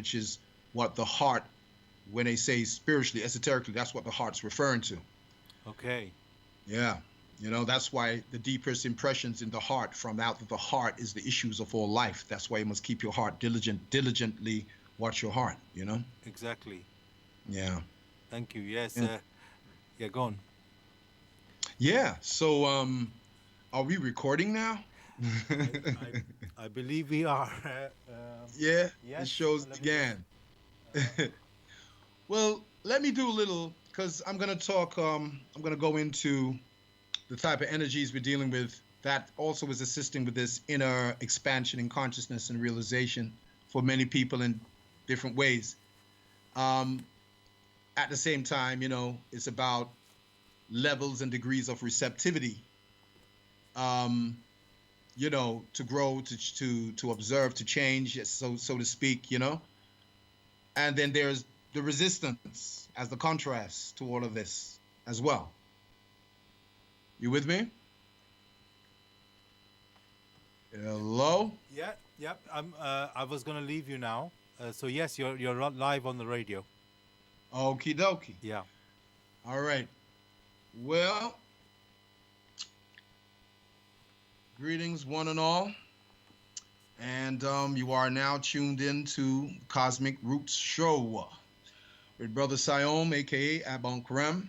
which is what the heart, when they say spiritually, esoterically, that's what the heart's referring to. Okay. Yeah. That's why the deepest impressions in the heart, from out of the heart, is the issues of all life. That's why you must keep your heart diligently watch your heart. Exactly. Yeah. Thank you. Yes. Yeah. Yeah. Go on. Yeah. So, are we recording now? I I I believe we are. Yeah, the Yes. show's Let me just. began. Uh, Well, let me do a little, because I'm gonna go into the type of energies we're dealing with that also is assisting with this inner expansion in consciousness and realization for many people in different ways. Um, at the same time, it's about levels and degrees of receptivity, um, to grow, to observe, to change, so to speak. And then there's the resistance as the contrast to all of this as well. You with me? Hello? yeah. Yep. I was gonna leave you now. So yes, you're live on the radio. Okie dokie. Yeah. All right. Well, greetings, one and all. And you are now tuned in to Cosmic Roots Show with Brother Siayome, aka Abon Krem.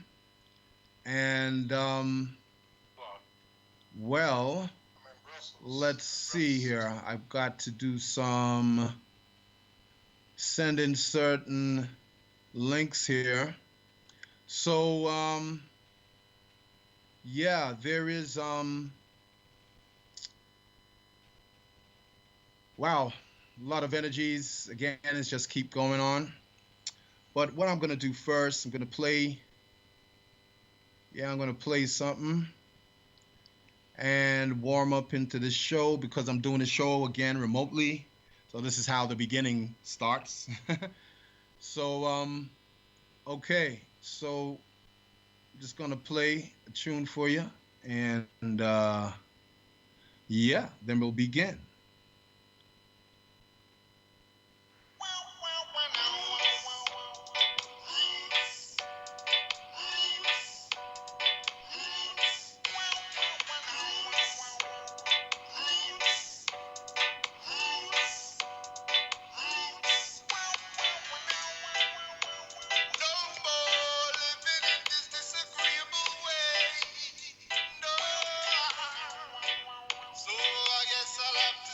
And, well, let's see here. I've got to do some sending certain links here. So, yeah, there is, wow, a lot of energies. Again, it's just keep going on. But what I'm gonna do first, I'm gonna play something and warm up into this show because I'm doing the show again remotely. So this is how the beginning starts. So okay, so I'm just gonna play a tune for you, and yeah, then we'll begin. So I guess I'll have to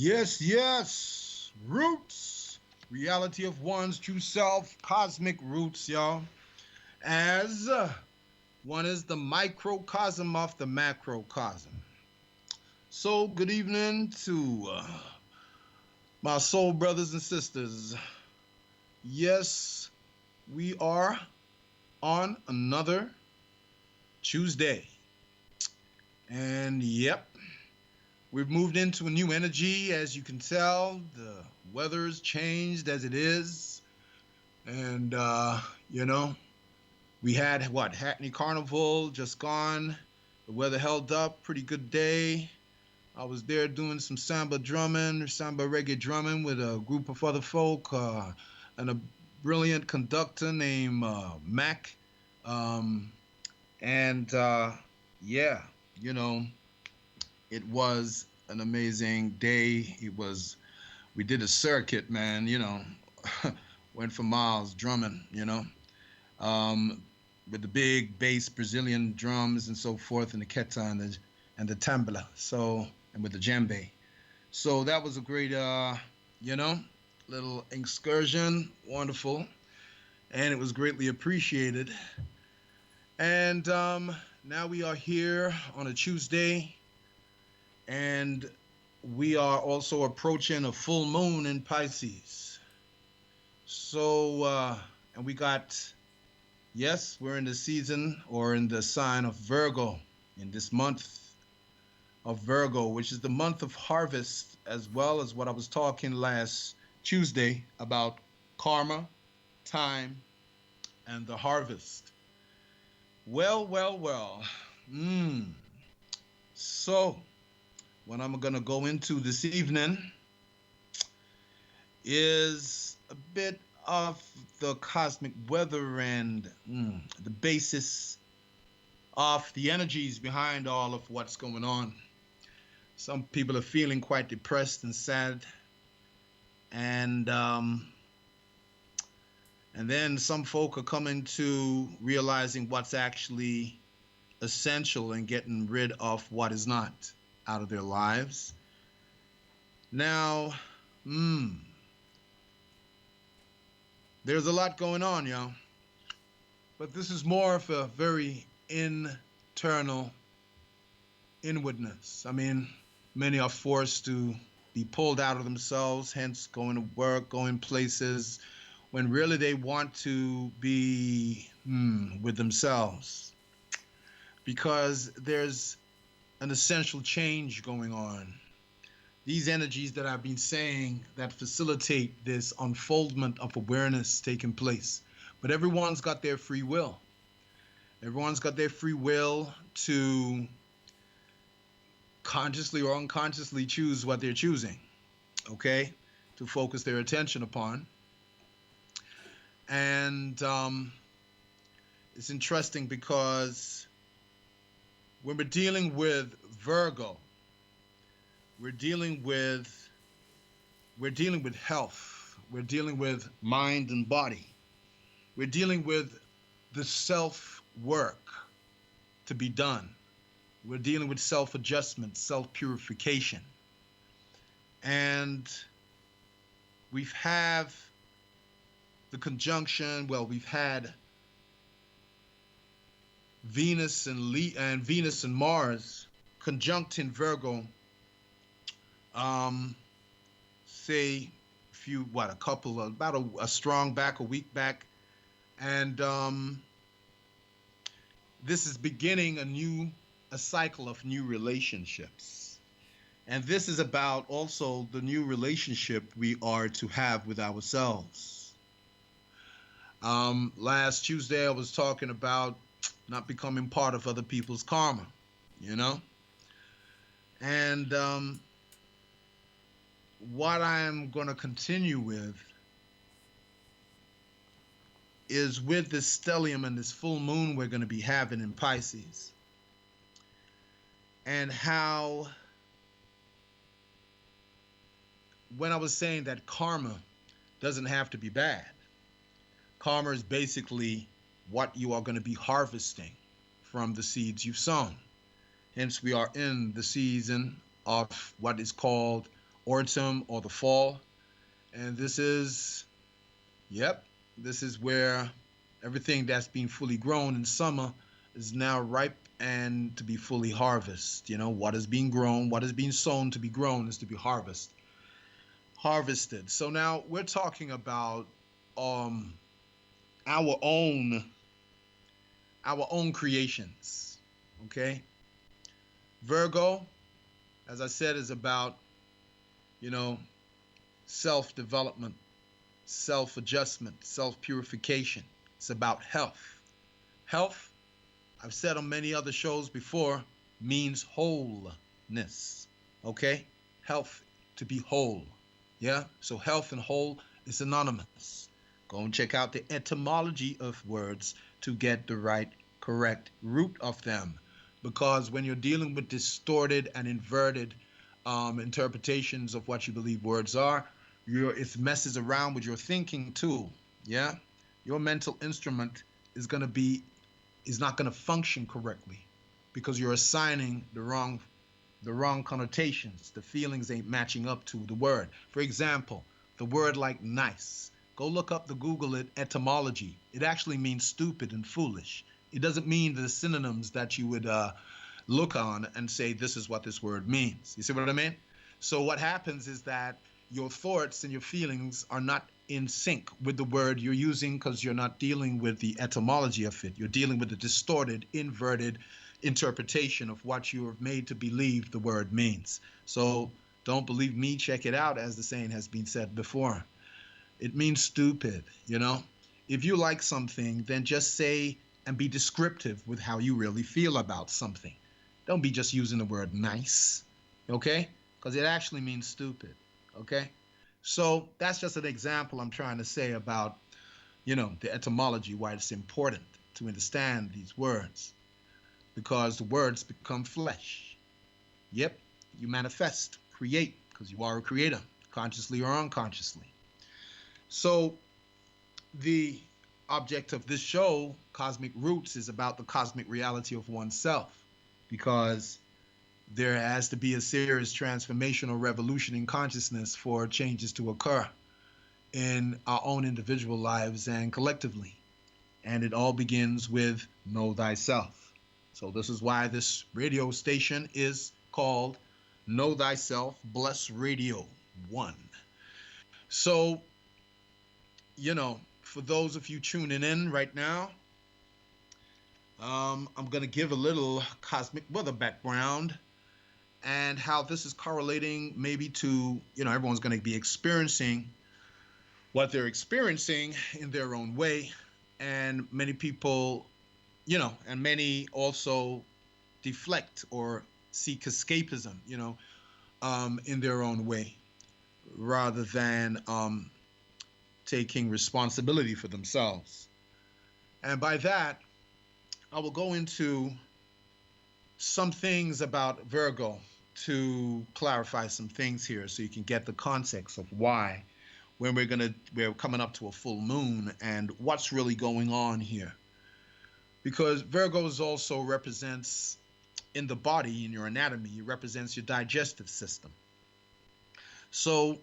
Yes, yes. Roots. Reality of one's true self. Cosmic roots, y'all. As one is the microcosm of the macrocosm. So, good evening to my soul brothers and sisters. Yes, we are on another Tuesday. And yep, we've moved into a new energy, as you can tell. The weather's changed as it is. And, you know, we had what? Hackney Carnival just gone. The weather held up, pretty good day. I was there doing some samba drumming, samba reggae drumming with a group of other folk and a brilliant conductor named Mac. Um, and yeah, you know, it was an amazing day. We did a circuit, man, went for miles drumming, um, with the big bass Brazilian drums and so forth, and the keta and the tambla. So, and with the djembe. So that was a great, you know, little excursion. Wonderful, and it was greatly appreciated. And now we are here on a Tuesday, and we are also approaching a full moon in Pisces. So, and we got, yes, we're in the season or in the sign of Virgo in this month of Virgo, which is the month of harvest, as well as what I was talking last Tuesday about karma, time, and the harvest. Well, well, well. Mm. So, what I'm going to go into this evening is a bit of the cosmic weather and the basis of the energies behind all of what's going on. Some people are feeling quite depressed and sad, and then some folk are coming to realizing what's actually essential and getting rid of what is not out of their lives. Now, there's a lot going on, y'all. But this is more of a very internal inwardness. I mean, many are forced to be pulled out of themselves, hence going to work, going places, when really they want to be with themselves. Because there's an essential change going on. These energies that I've been saying that facilitate this unfoldment of awareness taking place. But everyone's got their free will. Everyone's got their free will to consciously or unconsciously choose what they're choosing, okay, to focus their attention upon. And it's interesting because when we're dealing with Virgo, we're dealing with health, we're dealing with mind and body, we're dealing with the self work to be done. We're dealing with self-adjustment, self-purification. And we've have the conjunction, well, we've had Venus and Mars conjunct in Virgo, say about a strong back, a week back. And this is beginning a cycle of new relationships. And this is about also the new relationship we are to have with ourselves. Last Tuesday, I was talking about not becoming part of other people's karma, And what I'm going to continue with is with this stellium and this full moon we're going to be having in Pisces. And how, when I was saying that karma doesn't have to be bad, karma is basically what you are going to be harvesting from the seeds you've sown. Hence, we are in the season of what is called autumn or the fall. And this is, yep, this is where everything that's been fully grown in summer is now ripe and to be fully harvested. You know, what is being grown, what is being sown to be grown is to be harvested. So now we're talking about um our own our own creations. Okay? Virgo, as I said, is about, you know, self-development, self-adjustment, self-purification. It's about health. Health, I've said on many other shows before, means wholeness. Okay? Health, to be whole. Yeah? So health and whole is synonymous. Go and check out the etymology of words to get the right, correct root of them. Because when you're dealing with distorted and inverted interpretations of what you believe words are, it messes around with your thinking too. Yeah? Your mental instrument is going to be is not going to function correctly because you're assigning the wrong connotations. The feelings ain't matching up to the word. For example, the word like nice. Go look up the Google it etymology. It actually means stupid and foolish. It doesn't mean the synonyms that you would look on and say this is what this word means. You see what I mean? So what happens is that your thoughts and your feelings are not in sync with the word you're using because you're not dealing with the etymology of it. You're dealing with the distorted, inverted interpretation of what you are made to believe the word means. So don't believe me, check it out, as the saying has been said before. It means stupid, you know? If you like something, then just say and be descriptive with how you really feel about something. Don't be just using the word nice, okay? Because it actually means stupid, okay? So that's just an example I'm trying to say about, the etymology, why it's important to understand these words. Because the words become flesh. Yep, you manifest, create, because you are a creator, consciously or unconsciously. So the object of this show, Cosmic Roots, is about the cosmic reality of oneself, because there has to be a serious transformation or revolution in consciousness for changes to occur in our own individual lives and collectively. And it all begins with know thyself. So this is why this radio station is called Know Thyself Bless Radio 1. So, for those of you tuning in right now, I'm going to give a little cosmic weather background and how this is correlating maybe to, everyone's going to be experiencing what they're experiencing in their own way. And many people, and many also deflect or seek escapism, in their own way, rather than taking responsibility for themselves. And by that, I will go into some things about Virgo to clarify some things here so you can get the context of why when we're coming up to a full moon and what's really going on here. Because Virgo also represents in the body, in your anatomy, it represents your digestive system. So,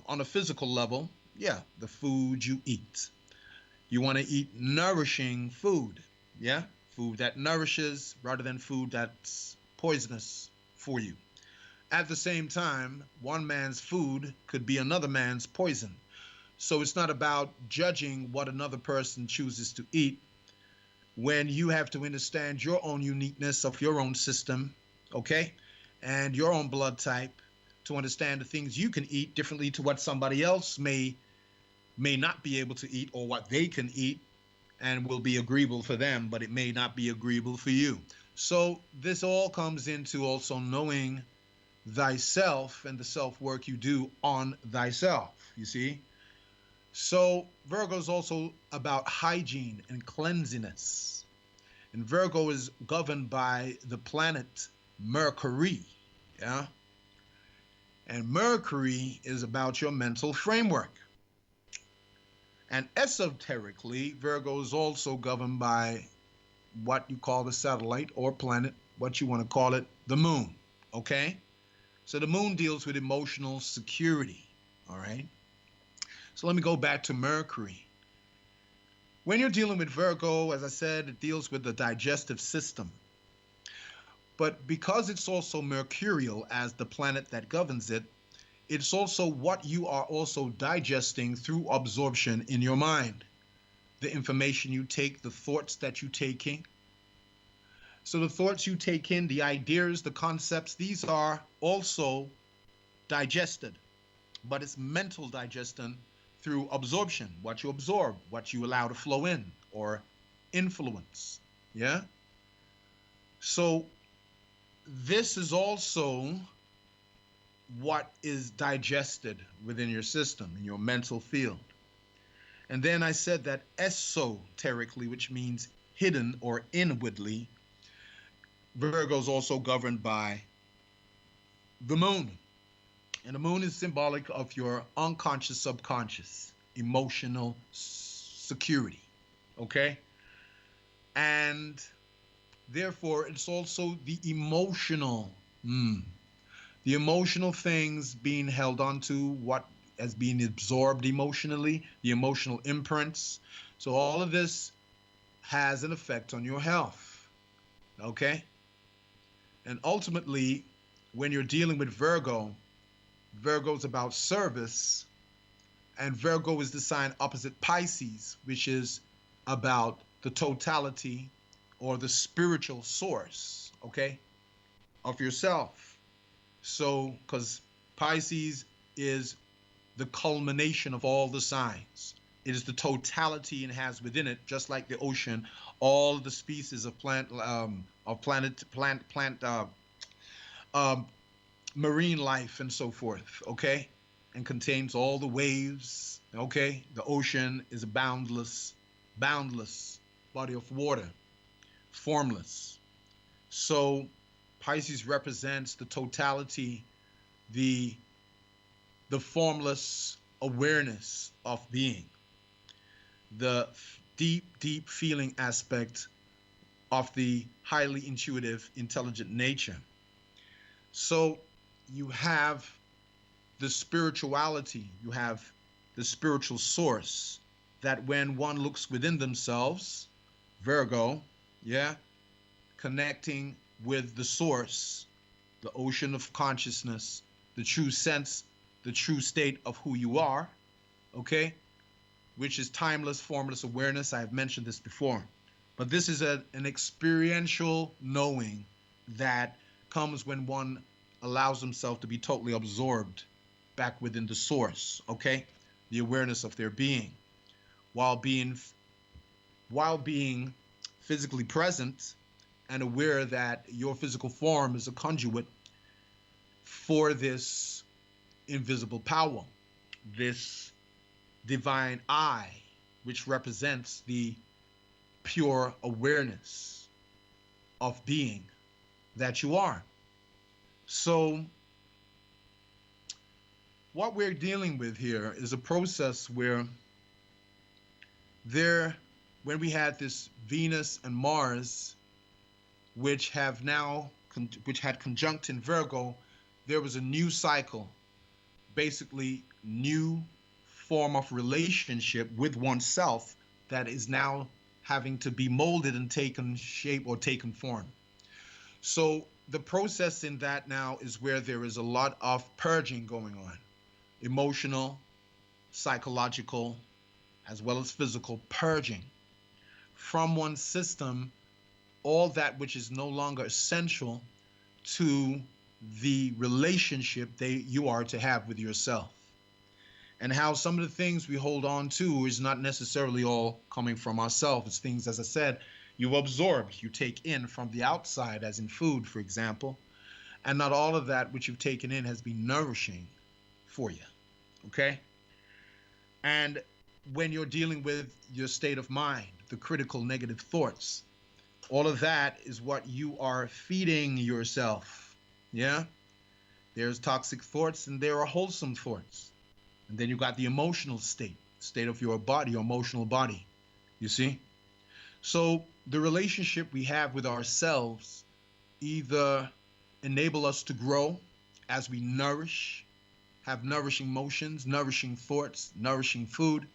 on a physical level, yeah, the food you eat. You want to eat nourishing food, yeah? Food that nourishes rather than food that's poisonous for you. At the same time, one man's food could be another man's poison. So it's not about judging what another person chooses to eat when you have to understand your own uniqueness of your own system, okay? And your own blood type to understand the things you can eat differently to what somebody else may not be able to eat, or what they can eat and will be agreeable for them, but it may not be agreeable for you. So this all comes into also knowing thyself and the self-work you do on thyself, you see? So Virgo is also about hygiene and cleanliness. And Virgo is governed by the planet Mercury, yeah? And Mercury is about your mental framework. And esoterically, Virgo is also governed by what you call the satellite or planet, what you want to call it, the moon, okay? So the moon deals with emotional security. All right. So let me go back to Mercury. When you're dealing with Virgo, as I said, it deals with the digestive system. But because it's also mercurial as the planet that governs it, it's also what you are also digesting through absorption in your mind. The information you take, the thoughts that you take in. So the thoughts you take in, the ideas, the concepts, these are also digested, but it's mental digestion through absorption, what you absorb, what you allow to flow in or influence. Yeah. So this is also what is digested within your system, in your mental field. And then I said that esoterically, which means hidden or inwardly, Virgo is also governed by the moon. And the moon is symbolic of your unconscious, subconscious, emotional security. Okay? And therefore, it's also the emotional things being held onto, what as being absorbed emotionally, the emotional imprints. So all of this has an effect on your health. Okay? And ultimately, when you're dealing with Virgo, Virgo is about service, and Virgo is the sign opposite Pisces, which is about the totality or the spiritual source, okay, of yourself. So, because Pisces is the culmination of all the signs. It is the totality and has within it, just like the ocean, all the species of um, marine life and so forth. Okay, and contains all the waves. Okay, the ocean is a boundless body of water, formless. So Pisces represents the totality, the the formless awareness of being, the deep feeling aspect of the highly intuitive, intelligent nature. So you have the spirituality, you have the spiritual source that when one looks within themselves, Virgo, yeah, connecting with the source, the ocean of consciousness, the true sense, the true state of who you are, okay, which is timeless, formless awareness. I have mentioned this before. But this is an experiential knowing that comes when one allows himself to be totally absorbed back within the source, okay? The awareness of their being while being while being physically present and aware that your physical form is a conduit for this invisible power, this divine I, which represents the pure awareness of being that you are. So, what we're dealing with here is a process where there, when we had this Venus and Mars, which have now, which had conjunct in Virgo, there was a new cycle, basically new form of relationship with oneself that is now having to be molded and taken shape or taken form. So the process in that now is where there is a lot of purging going on, emotional, psychological, as well as physical purging from one's system, all that which is no longer essential to the relationship you are to have with yourself. And how some of the things we hold on to is not necessarily all coming from ourselves. It's things, as I said, you absorb, you take in from the outside, as in food, for example, and not all of that which you've taken in has been nourishing for you. Okay? And when you're dealing with your state of mind, the critical negative thoughts, all of that is what you are feeding yourself. Yeah? There's toxic thoughts and there are wholesome thoughts. And then you got the emotional state of your body, your emotional body. You see? So the relationship we have with ourselves either enable us to grow as we nourish, have nourishing motions, nourishing thoughts, nourishing food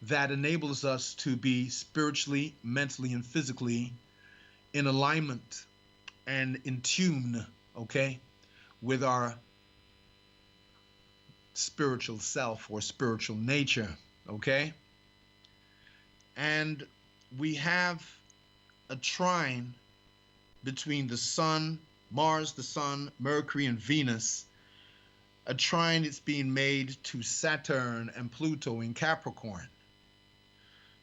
that enables us to be spiritually, mentally, and physically in alignment and in tune, okay, with our spiritual self or spiritual nature, okay? And we have a trine between the Sun, Mars, the Sun, Mercury, and Venus. A trine is being made to Saturn and Pluto in Capricorn.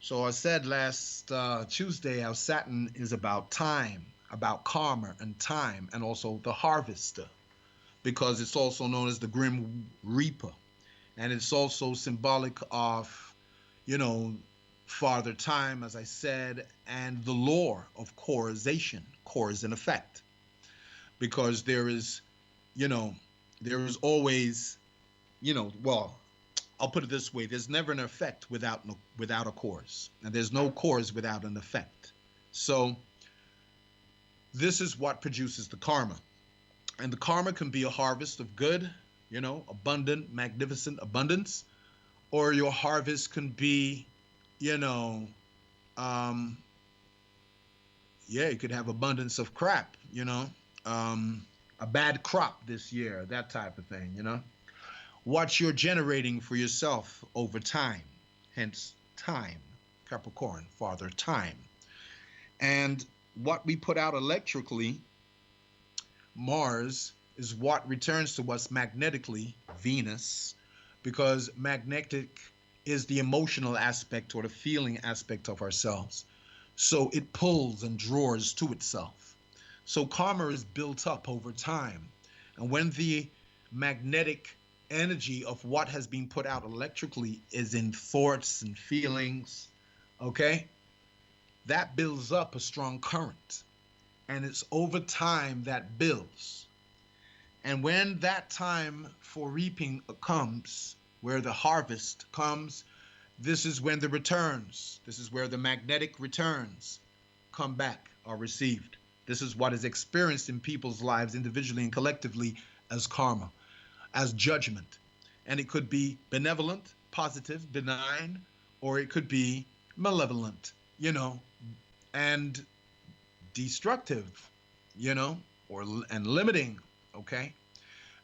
So I said last Tuesday how Saturn is about time, about karma and time, and also the harvester, because it's also known as the Grim Reaper. And it's also symbolic of, you know, farther time, as I said, and the law of causation, cause and effect. Because there is, you know, there is always, well, I'll put it this way: there's never an effect without a cause, and there's no cause without an effect. So this is what produces the karma, and the karma can be a harvest of good, abundant, magnificent abundance, or your harvest can be, you know, um, yeah, you could have abundance of crap, a bad crop this year, that type of thing. What you're generating for yourself over time, hence time, Capricorn, father time. And what we put out electrically, Mars, is what returns to us magnetically, Venus, because magnetic is the emotional aspect or the feeling aspect of ourselves. So it pulls and draws to itself. So karma is built up over time. And when the magnetic energy of what has been put out electrically is in thoughts and feelings, okay, that builds up a strong current. And it's over time that builds. And when that time for reaping comes, where the harvest comes, this is when the returns, this is where the magnetic returns come back, are received. This is what is experienced in people's lives individually and collectively as karma, as judgment. And it could be benevolent, positive, benign, or it could be malevolent, and destructive, and limiting, okay?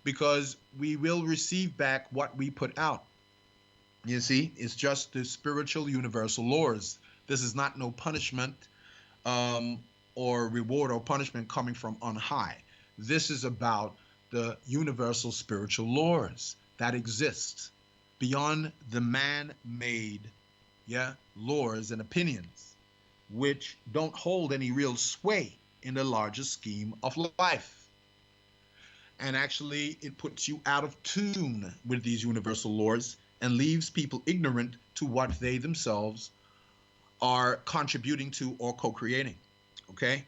Because we will receive back what we put out. You see, it's just the spiritual universal laws. This is not no punishment or reward or punishment coming from on high. This is about the universal spiritual laws that exist beyond the man-made, laws and opinions, which don't hold any real sway in the larger scheme of life. And actually, it puts you out of tune with these universal laws and leaves people ignorant to what they themselves are contributing to or co-creating, okay?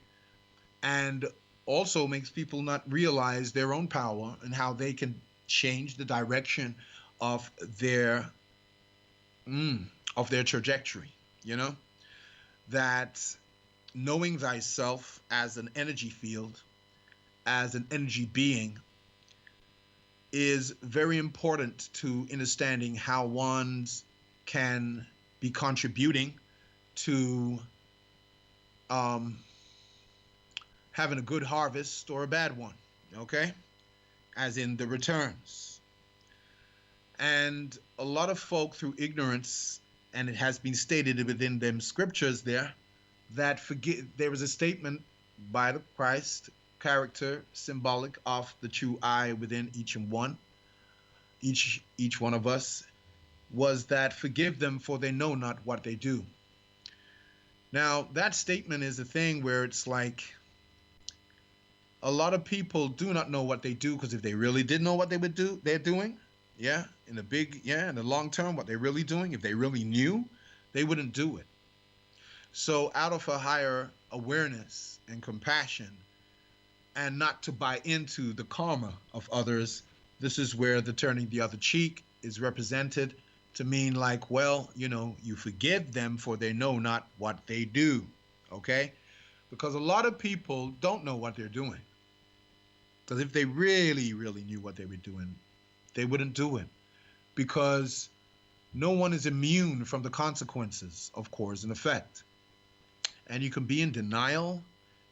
And also makes people not realize their own power and how they can change the direction of their trajectory, that knowing thyself as an energy field, as an energy being, is very important to understanding how one can be contributing to having a good harvest or a bad one, okay? As in the returns. And a lot of folk, through ignorance, and it has been stated within them scriptures there, that there was a statement by the Christ character symbolic of the true I within each one of us, was that forgive them for they know not what they do. Now that statement is a thing where it's like a lot of people do not know what they do, because if they really did know what they would do, they're doing, in the long term, what they're really doing, if they really knew, they wouldn't do it. So out of a higher awareness and compassion, and not to buy into the karma of others, this is where the turning the other cheek is represented to mean like, well, you forgive them for they know not what they do, okay? Because a lot of people don't know what they're doing. Because if they really, really knew what they were doing, they wouldn't do it. Because no one is immune from the consequences of cause and effect. And you can be in denial.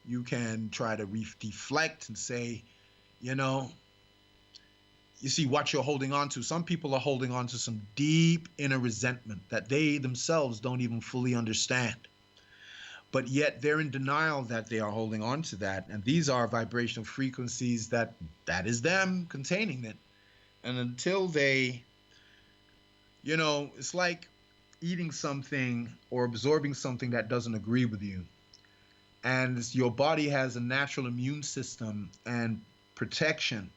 You can try to deflect and say, you know, you see what you're holding on to. Some people are holding on to some deep inner resentment that they themselves don't even fully understand. But yet they're in denial that they are holding on to that. And these are vibrational frequencies that is them containing it. And until they, it's like eating something or absorbing something that doesn't agree with you. And your body has a natural immune system and protection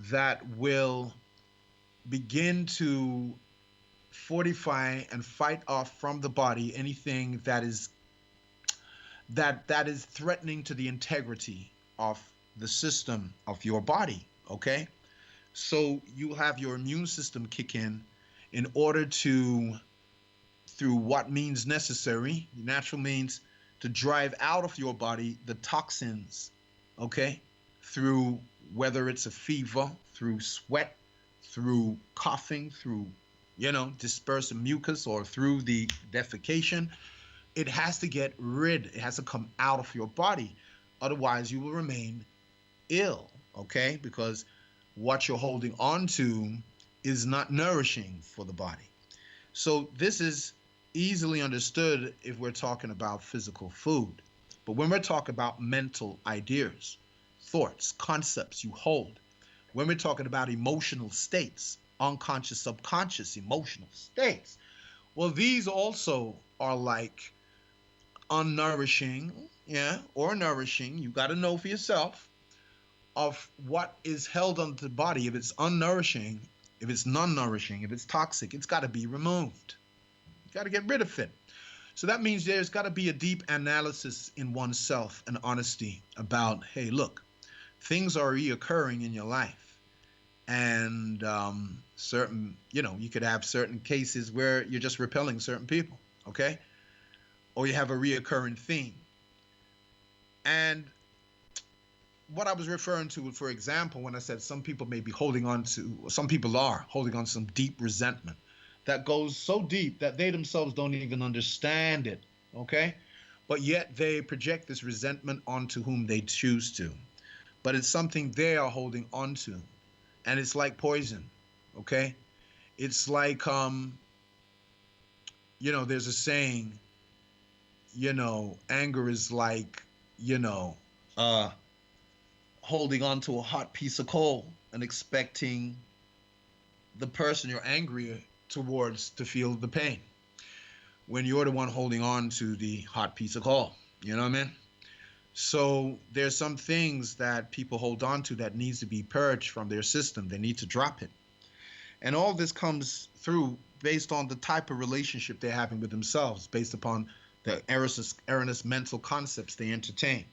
that will begin to fortify and fight off from the body anything that is threatening to the integrity of the system of your body. Okay, so you have your immune system kick in order to, through what means necessary, the natural means, to drive out of your body the toxins. Okay, through whether it's a fever, through sweat, through coughing, through dispersing mucus, or through the defecation. It has to get rid, it has to come out of your body. Otherwise, you will remain ill, okay? Because what you're holding on to is not nourishing for the body. So this is easily understood if we're talking about physical food. But when we're talking about mental ideas, thoughts, concepts you hold, when we're talking about emotional states, unconscious, subconscious emotional states, well, these also are like unnourishing, yeah, or nourishing. You got to know for yourself of what is held onto the body. If it's unnourishing, if it's non-nourishing, if it's toxic, it's got to be removed. You got to get rid of it. So that means there's got to be a deep analysis in oneself and honesty about, hey, look, things are reoccurring in your life. And certain, you could have certain cases where you're just repelling certain people, okay? Or you have a reoccurring theme. And what I was referring to, for example, when I said some people may be holding on to, or some people are holding on to some deep resentment that goes so deep that they themselves don't even understand it, okay? But yet they project this resentment onto whom they choose to. But it's something they are holding on to. And it's like poison, okay? It's like, there's a saying, anger is like, uh, holding on to a hot piece of coal and expecting the person you're angry towards to feel the pain when you're the one holding on to the hot piece of coal. You know what I mean? So there's some things that people hold on to that needs to be purged from their system. They need to drop it. And all this comes through based on the type of relationship they're having with themselves, based upon the erroneous mental concepts they entertain,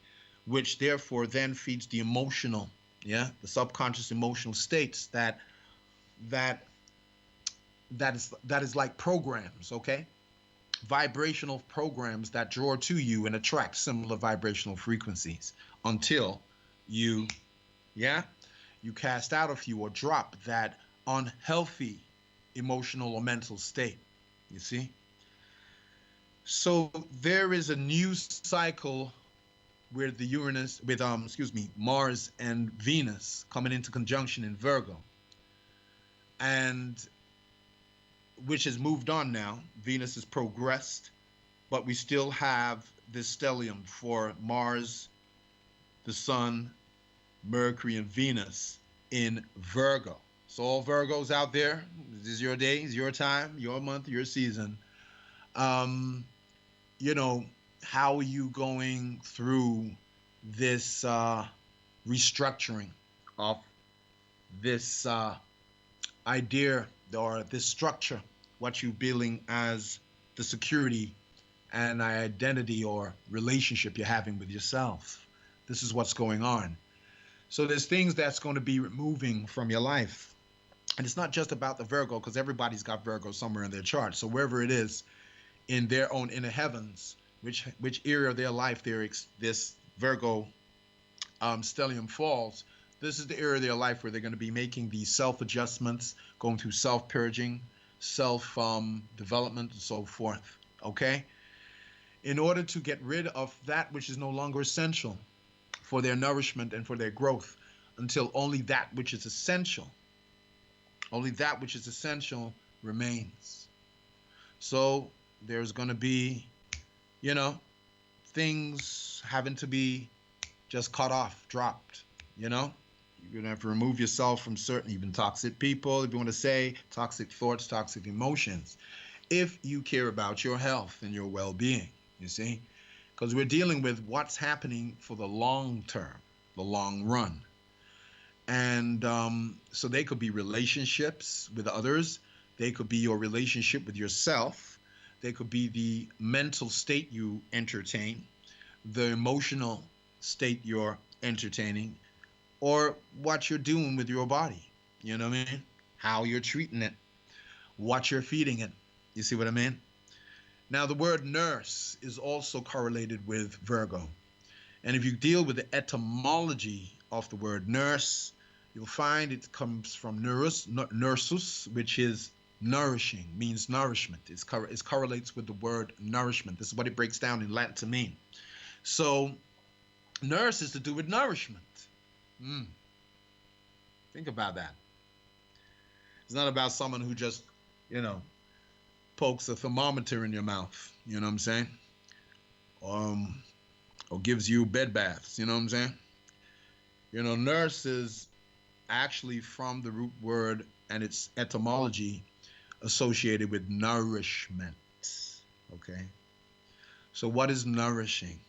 which therefore then feeds the emotional, the subconscious emotional states that is like programs, okay? Vibrational programs that draw to you and attract similar vibrational frequencies until you cast out of you or drop that unhealthy emotional or mental state. You see? So there is a new cycle with Mars and Venus coming into conjunction in Virgo, and which has moved on now. Venus has progressed, but we still have this stellium for Mars, the Sun, Mercury, and Venus in Virgo. So all Virgos out there, this is your day, it's your time, your month, your season. How are you going through this restructuring of this idea or this structure, what you billing as the security and identity or relationship you're having with yourself? This is what's going on. So there's things that's going to be removing from your life. And it's not just about the Virgo, because everybody's got Virgo somewhere in their chart. So wherever it is in their own inner heavens, which area of their life this Virgo stellium falls, This is the area of their life where they're going to be making these self adjustments, going through self purging, self development, and so forth. Okay? In order to get rid of that which is no longer essential for their nourishment and for their growth, until only that which is essential remains. So there's going to be, you know, things having to be just cut off, dropped, you know? You're going to have to remove yourself from certain, even toxic people, if you want to say, toxic thoughts, toxic emotions, if you care about your health and your well being, you see? Because we're dealing with what's happening for the long term, the long run. And so they could be relationships with others, they could be your relationship with yourself, they could be the mental state you entertain, the emotional state you're entertaining, or what you're doing with your body. You know what I mean? How you're treating it, what you're feeding it. You see what I mean? Now, the word nurse is also correlated with Virgo. And if you deal with the etymology of the word nurse, you'll find it comes from nursus, which is nourishing, means nourishment. It correlates with the word nourishment. This is what it breaks down in Latin to mean. So, nurse is to do with nourishment. Think about that. It's not about someone who just, you know, pokes a thermometer in your mouth. You know what I'm saying? Or gives you bed baths. You know what I'm saying? You know, nurse is actually from the root word and its etymology associated with nourishment. Okay? So what is nourishing?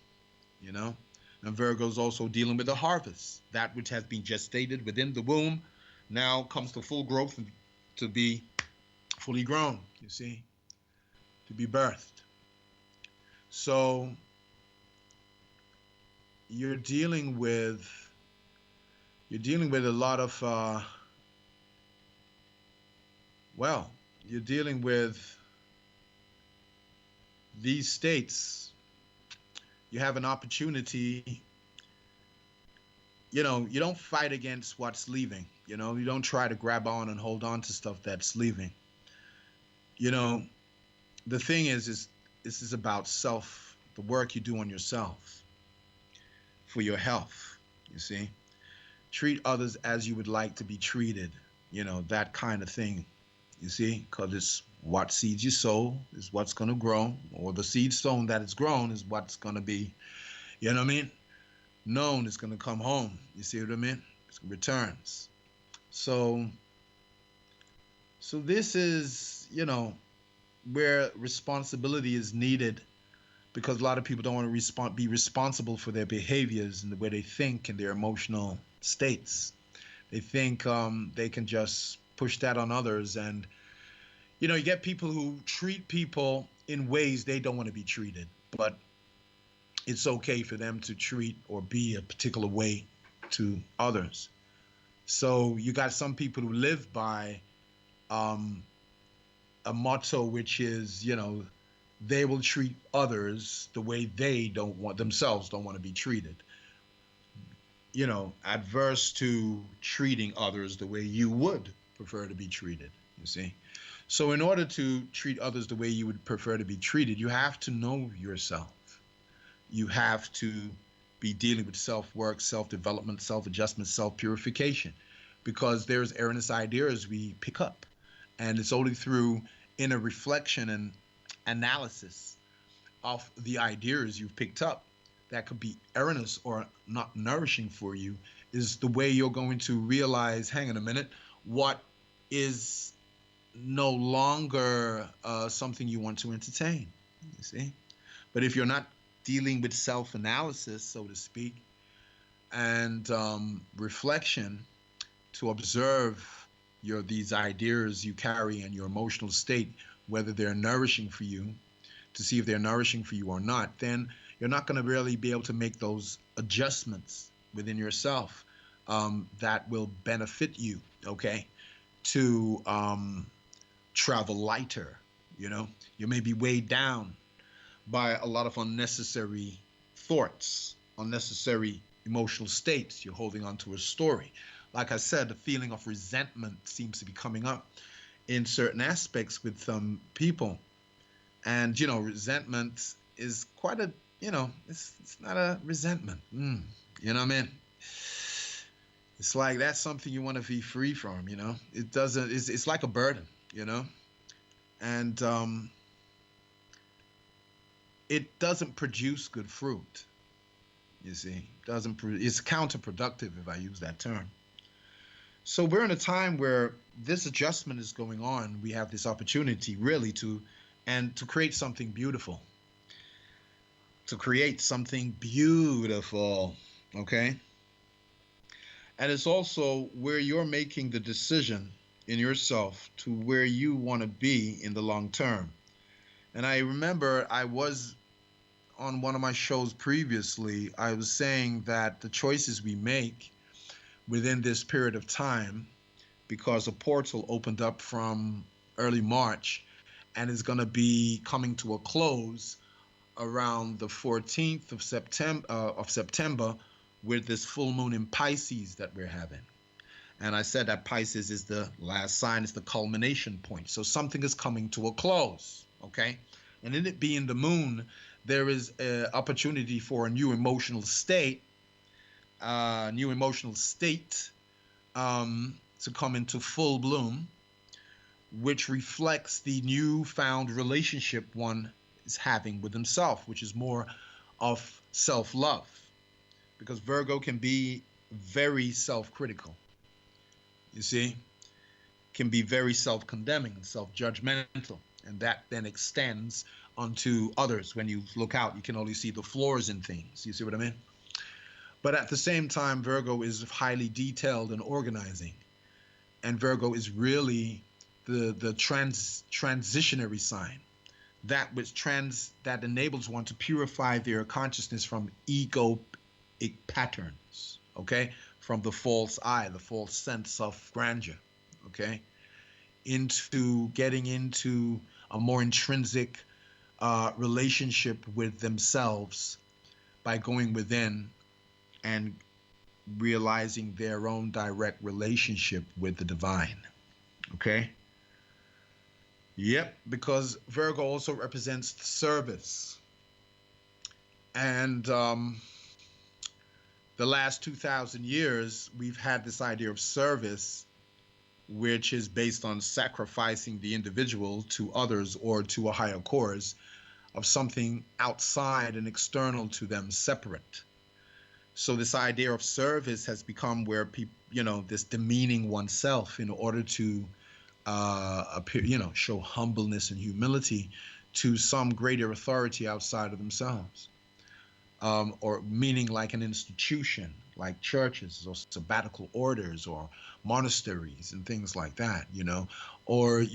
You know? And Virgo's also dealing with the harvest. That which has been gestated within the womb now comes to full growth and to be fully grown, you see? To be birthed. So you're dealing with a lot of you're dealing with these states. You have an opportunity. You know, you don't fight against what's leaving. You know, you don't try to grab on and hold on to stuff that's leaving. You know, the thing is this is about self, the work you do on yourself for your health, you see? Treat others as you would like to be treated, you know, that kind of thing, you see? Because it's what seeds you sow is what's going to grow, or the seed sown that is grown is what's going to be, you know what I mean? Known is going to come home, you see what I mean? It returns. So this is, you know, where responsibility is needed, because a lot of people don't want to be responsible for their behaviors and the way they think and their emotional states. They think they can just push that on others. And, you know, you get people who treat people in ways they don't want to be treated, but it's okay for them to treat or be a particular way to others. So you got some people who live by a motto, which is, you know, they will treat others the way they don't want to be treated. You know, adverse to treating others the way you would prefer to be treated, you see. So in order to treat others the way you would prefer to be treated, you have to know yourself. You have to be dealing with self-work, self-development, self-adjustment, self-purification, because there's erroneous ideas we pick up. And it's only through inner reflection and analysis of the ideas you've picked up that could be erroneous or not nourishing for you is the way you're going to realize, hang on a minute, what is no longer something you want to entertain, you see? But if you're not dealing with self-analysis, so to speak, and reflection to observe these ideas you carry and your emotional state, whether they're nourishing for you, to see if they're nourishing for you or not, then you're not going to really be able to make those adjustments within yourself that will benefit you, okay, to travel lighter. You know, you may be weighed down by a lot of unnecessary thoughts, unnecessary emotional states. You're holding on to a story. Like I said, the feeling of resentment seems to be coming up in certain aspects with some people. And, resentment is quite a, it's not a resentment. You know what I mean? It's like that's something you want to be free from, It doesn't, it's like a burden, you know? And it doesn't produce good fruit, you see. It's counterproductive if I use that term. So we're in a time where this adjustment is going on. We have this opportunity really to create something beautiful. To create something beautiful, okay? And it's also where you're making the decision in yourself to where you want to be in the long term. And I remember I was on one of my shows previously, I was saying that the choices we make within this period of time, because a portal opened up from early March and is going to be coming to a close around the 14th of September with this full moon in Pisces that we're having. And I said that Pisces is the last sign, it's the culmination point. So something is coming to a close, okay? And in it being the moon, there is an opportunity for a new emotional state, to come into full bloom, which reflects the newfound relationship one is having with himself, which is more of self-love. Because Virgo can be very self-critical, you see, can be very self-condemning and self-judgmental. And that then extends onto others. When you look out, you can only see the flaws in things. You see what I mean? But at the same time, Virgo is highly detailed and organizing. And Virgo is really the transitionary sign, that enables one to purify their consciousness from egoic patterns, okay? From the false I, the false sense of grandeur, okay? Into getting into a more intrinsic relationship with themselves by going within and realizing their own direct relationship with the divine, okay? Yep, because Virgo also represents service. And the last 2,000 years, we've had this idea of service, which is based on sacrificing the individual to others or to a higher cause of something outside and external to them, separate. So this idea of service has become where people, this demeaning oneself in order to appear, show humbleness and humility to some greater authority outside of themselves, or meaning like an institution, like churches or sabbatical orders or monasteries and things like that, or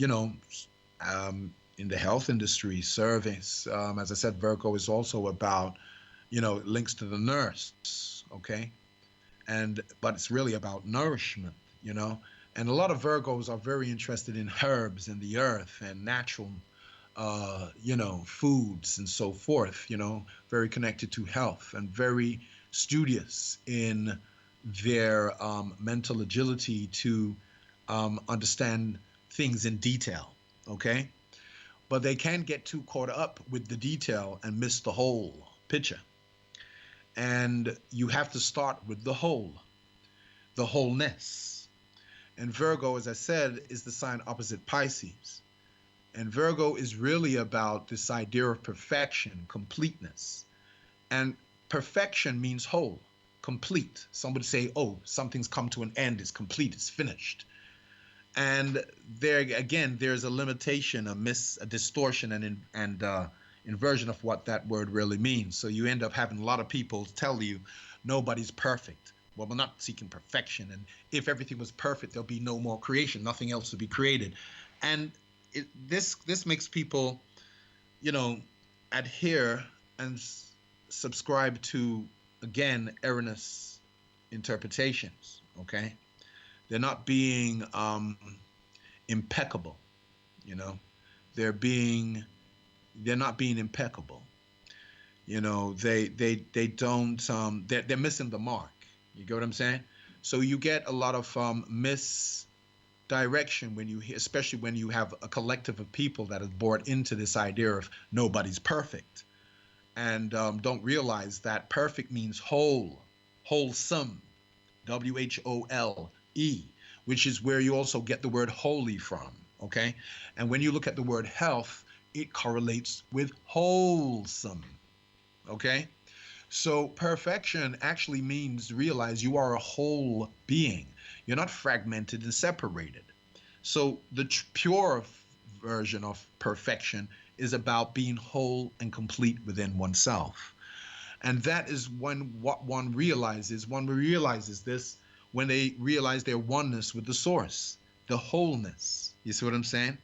in the health industry, service. As I said, Virgo is also about, links to the nurse, okay, but it's really about nourishment, and a lot of Virgos are very interested in herbs and the earth and natural, foods and so forth, very connected to health and very studious in their mental agility to understand things in detail, okay? But they can get too caught up with the detail and miss the whole picture. And you have to start with the whole, the wholeness. And Virgo, as I said, is the sign opposite Pisces. And Virgo is really about this idea of perfection, completeness. And perfection means whole, complete. Some would say, oh, something's come to an end, it's complete, it's finished. And there again, there's a limitation, a distortion, and inversion of what that word really means. So you end up having a lot of people tell you nobody's perfect. Well, we're not seeking perfection, and if everything was perfect, there'll be no more creation, nothing else to be created. And this makes people, adhere and subscribe to, again, erroneous interpretations. Okay, they're not being impeccable. They're not being impeccable. They don't they're missing the mark. You get what I'm saying? So you get a lot of misdirection when especially when you have a collective of people that have bought into this idea of nobody's perfect, and don't realize that perfect means whole, wholesome, WHOLE, which is where you also get the word holy from. Okay. And when you look at the word health, it correlates with wholesome. Okay. So perfection actually means realize you are a whole being. You're not fragmented and separated. So the pure version of perfection is about being whole and complete within oneself. And that is when what one realizes this when they realize their oneness with the source, the wholeness. You see what I'm saying?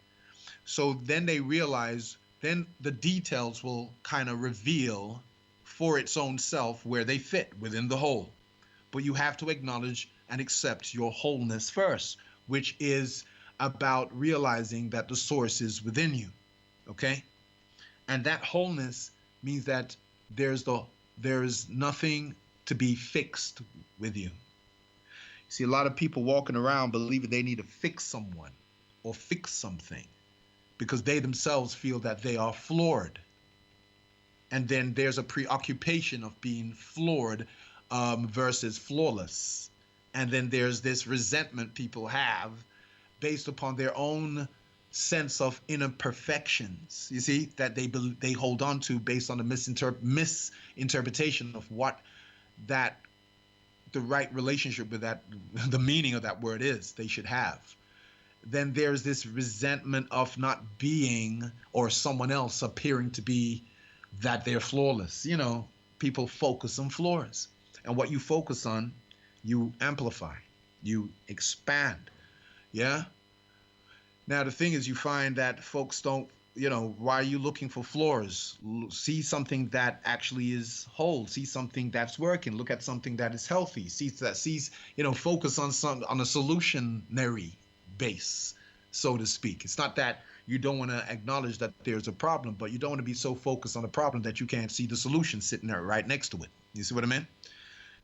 So then they realize, then the details will kind of reveal for its own self where they fit within the whole. But you have to acknowledge and accept your wholeness first, which is about realizing that the source is within you. Okay? And that wholeness means that there's the there's nothing to be fixed with you. See, a lot of people walking around believing they need to fix someone or fix something because they themselves feel that they are flawed. And then there's a preoccupation of being flawed versus flawless. And then there's this resentment people have based upon their own sense of imperfections. You see that they hold on to based on the misinterpretation of what that the right relationship with that the meaning of that word is they should have. Then there's this resentment of not being or someone else appearing to be that they're flawless. People focus on flaws, and what you focus on, you amplify, you expand. Yeah. Now, the thing is, you find that folks don't, why are you looking for flaws? See something that actually is whole. See something that's working. Look at something that is healthy. Focus on on a solutionary base, so to speak. It's not that you don't want to acknowledge that there's a problem, but you don't want to be so focused on the problem that you can't see the solution sitting there right next to it. You see what I mean?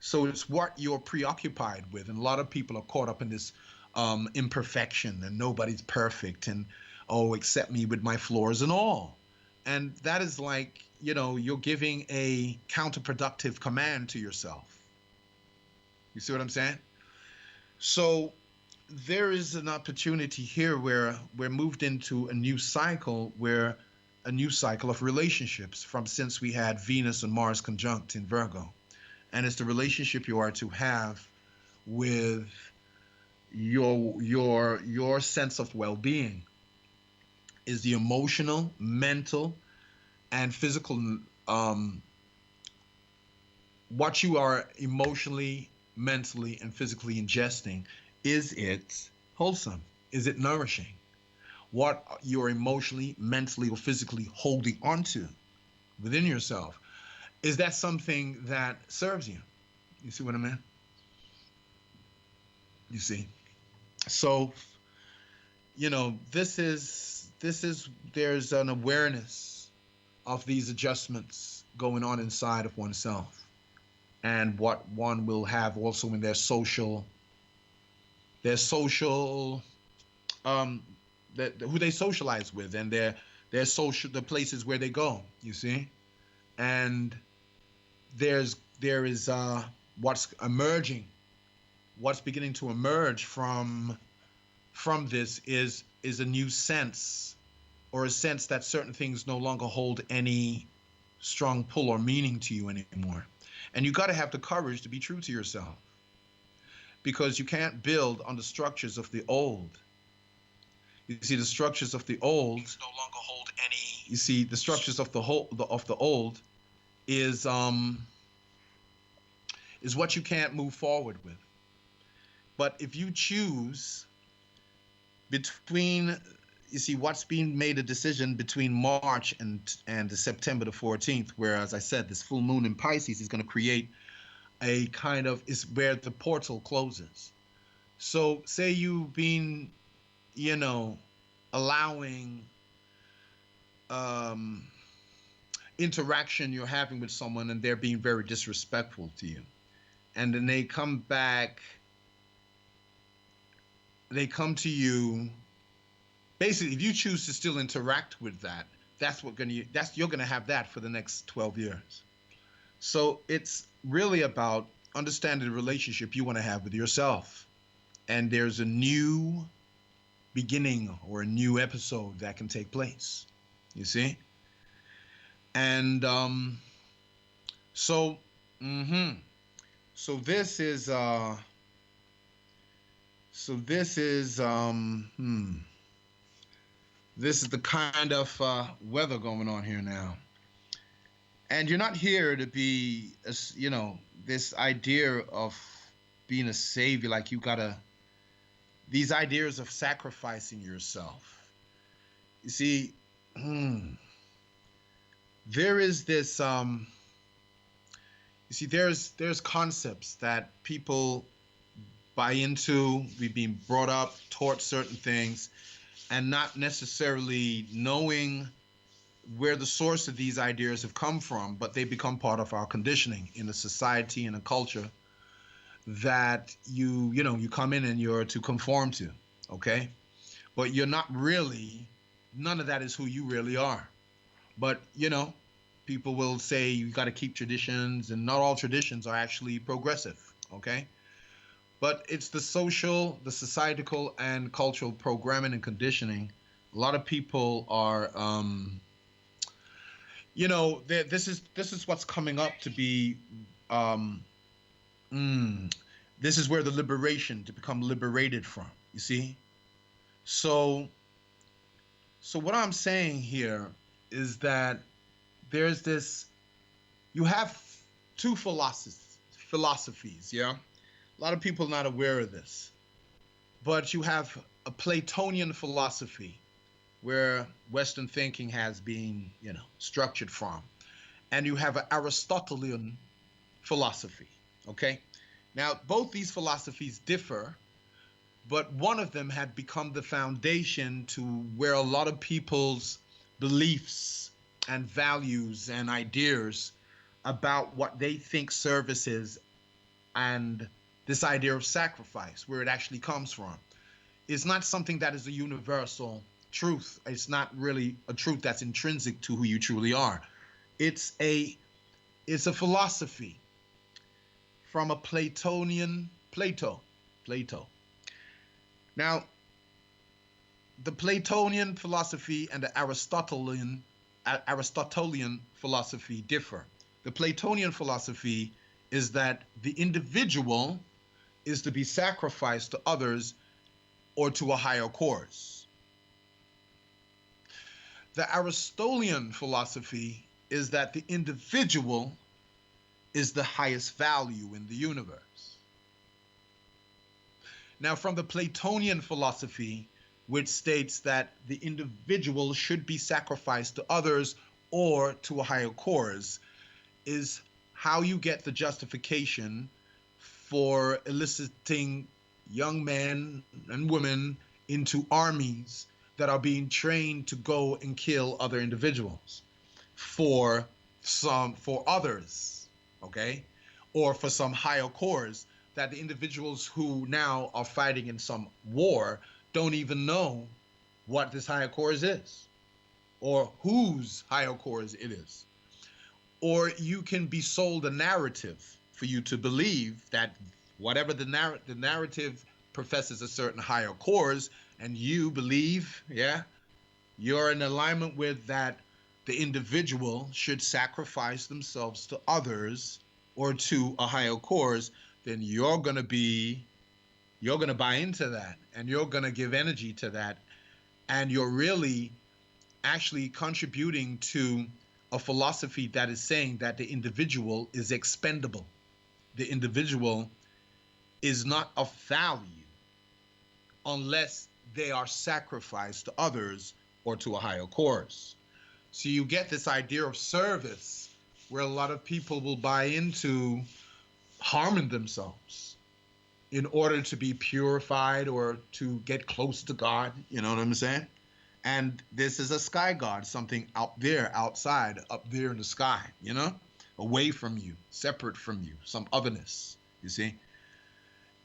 So it's what you're preoccupied with. And a lot of people are caught up in this imperfection and nobody's perfect and, oh, accept me with my flaws and all. And that is like, you're giving a counterproductive command to yourself. You see what I'm saying? So there is an opportunity here where we're moved into a new cycle of relationships from since we had Venus and Mars conjunct in Virgo. And it's the relationship you are to have with your sense of well-being. Is the emotional, mental, and physical what you are emotionally, mentally, and physically ingesting, is it wholesome? Is it nourishing? What you're emotionally, mentally, or physically holding onto within yourself, is that something that serves you? You see what I mean? You see? So, there's an awareness of these adjustments going on inside of oneself, and what one will have also in their social um who they socialize with, and their social, the places where they go, you see. And there is what's emerging, what's beginning to emerge from this is a new sense, or a sense that certain things no longer hold any strong pull or meaning to you anymore. And you got to have the courage to be true to yourself, because you can't build on the structures of the old. You see, the structures of the old no longer hold any. You see, the structures of the old is what you can't move forward with. But if you choose between, you see, what's being made a decision between March and September the 14th, where, as I said, this full moon in Pisces is going to create a kind of, is where the portal closes. So say you've been, allowing interaction you're having with someone and they're being very disrespectful to you. And then they come to you. Basically, if you choose to still interact with that, you're gonna have that for the next 12 years. So it's really about understanding the relationship you want to have with yourself. And there's a new beginning or a new episode that can take place. You see? And so hmm so this is so this is this is the kind of weather going on here now. And you're not here to be this idea of being a savior, like you gotta, these ideas of sacrificing yourself. You see, there is this you see, there's concepts that people buy into. We've been brought up, taught certain things, and not necessarily knowing where the source of these ideas have come from, but they become part of our conditioning in a society and a culture that you come in and you're to conform to, okay? But you're not really, none of that is who you really are. But people will say you got to keep traditions, and not all traditions are actually progressive, okay? But it's the social, the societal, and cultural programming and conditioning. A lot of people are this is what's coming up to be um, this is where the liberation, to become liberated from, you see. So so what I'm saying here is that there's this, you have two philosophies, yeah. A lot of people are not aware of this, but you have a Platonian philosophy where Western thinking has been, structured from. And you have an Aristotelian philosophy, okay? Now, both these philosophies differ, but one of them had become the foundation to where a lot of people's beliefs and values and ideas about what they think service is, and this idea of sacrifice, where it actually comes from, is not something that is a universal truth. It's not really a truth that's intrinsic to who you truly are. It's a philosophy from a Plato. Now, the Platonian philosophy and the Aristotelian philosophy differ. The Platonian philosophy is that the individual is to be sacrificed to others or to a higher cause. The Aristotelian philosophy is that the individual is the highest value in the universe. Now, from the Platonian philosophy, which states that the individual should be sacrificed to others or to a higher cause, is how you get the justification for eliciting young men and women into armies that are being trained to go and kill other individuals for others, okay? Or for some higher cause that the individuals who now are fighting in some war don't even know what this higher cause is, or whose higher cause it is. Or you can be sold a narrative for you to believe that whatever the narrative professes a certain higher cause, and you believe, yeah, you're in alignment with that, the individual should sacrifice themselves to others or to a higher cause, then you're going to buy into that, and you're going to give energy to that, and you're really actually contributing to a philosophy that is saying that the individual is expendable. The individual is not of value unless they are sacrificed to others or to a higher cause. So you get this idea of service where a lot of people will buy into harming themselves in order to be purified or to get close to God. You know what I'm saying? And this is a sky god, something out there, outside, up there in the sky, away from you, separate from you, some otherness, you see.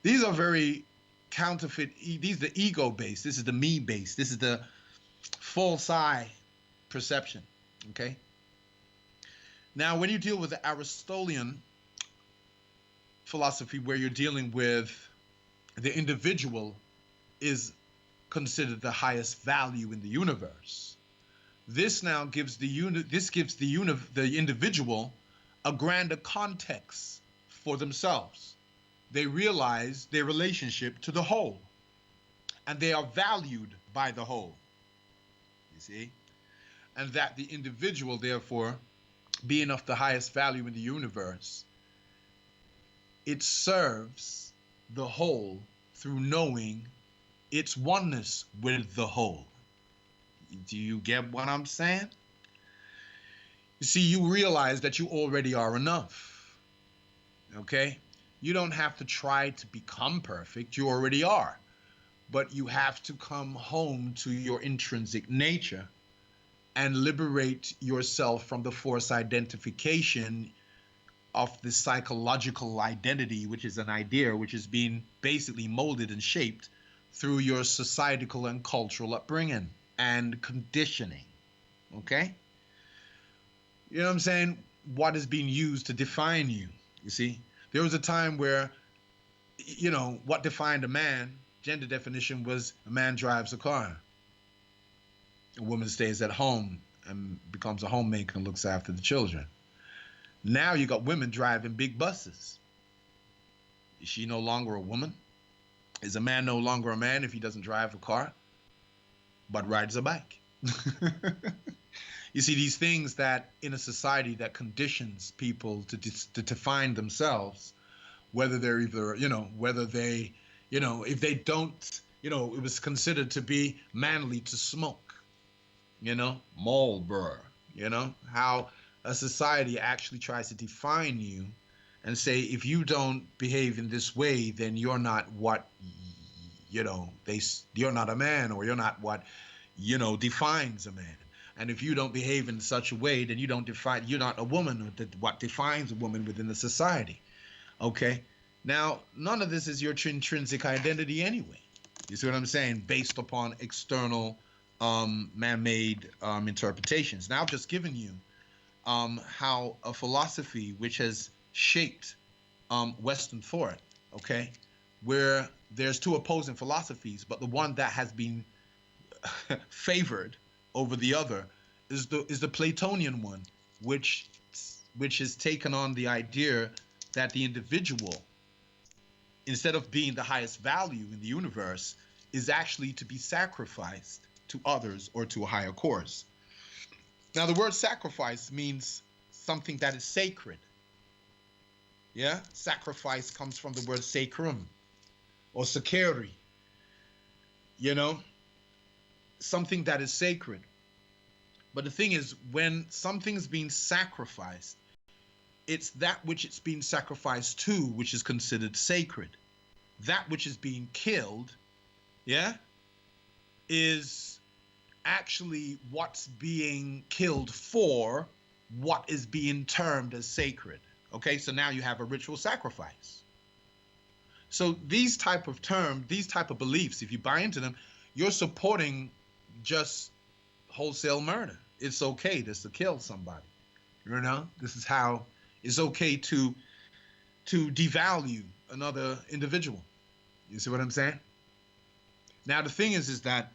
These are very counterfeit. These are the ego base. This is the me base. This is the false I perception, okay? Now, when you deal with the Aristotelian philosophy, where you're dealing with the individual is considered the highest value in the universe. This now gives the individual a grander context for themselves. They realize their relationship to the whole, and they are valued by the whole. You see? And that the individual, therefore, being of the highest value in the universe, it serves the whole through knowing its oneness with the whole. Do you get what I'm saying? You see, you realize that you already are enough. Okay? You don't have to try to become perfect. You already are. But you have to come home to your intrinsic nature and liberate yourself from the forced identification of the psychological identity, which is an idea which is being basically molded and shaped through your societal and cultural upbringing and conditioning. Okay? You know what I'm saying? What is being used to define you, you see? There was a time where, what defined a man, gender definition was a man drives a car. A woman stays at home and becomes a homemaker and looks after the children. Now you got women driving big buses. Is she no longer a woman? Is a man no longer a man if he doesn't drive a car, but rides a bike? You see, these things that in a society that conditions people to define themselves, whether they're either, whether they, if they don't, it was considered to be manly to smoke, Marlboro, how a society actually tries to define you and say, if you don't behave in this way, then you're not what, you're not a man, or you're not what, defines a man. And if you don't behave in such a way, then you're not a woman, or what defines a woman within the society. Okay? Now, none of this is your intrinsic identity anyway. You see what I'm saying? Based upon external man-made interpretations. Now, I've just given you how a philosophy which has shaped Western thought, okay, where there's two opposing philosophies, but the one that has been favored over the other is the Platonian one, which has taken on the idea that the individual, instead of being the highest value in the universe, is actually to be sacrificed to others or to a higher cause. Now, the word sacrifice means something that is sacred. Yeah? Sacrifice comes from the word sacrum or saceri. Something that is sacred. But the thing is, when something's being sacrificed, it's that which it's being sacrificed to, which is considered sacred. That which is being killed, is actually what's being killed for, what is being termed as sacred. Okay, so now you have a ritual sacrifice. So these type of beliefs, if you buy into them, you're supporting just wholesale murder. It's okay just to kill somebody. This is how it's okay to devalue another individual. You see what I'm saying? Now, the thing is that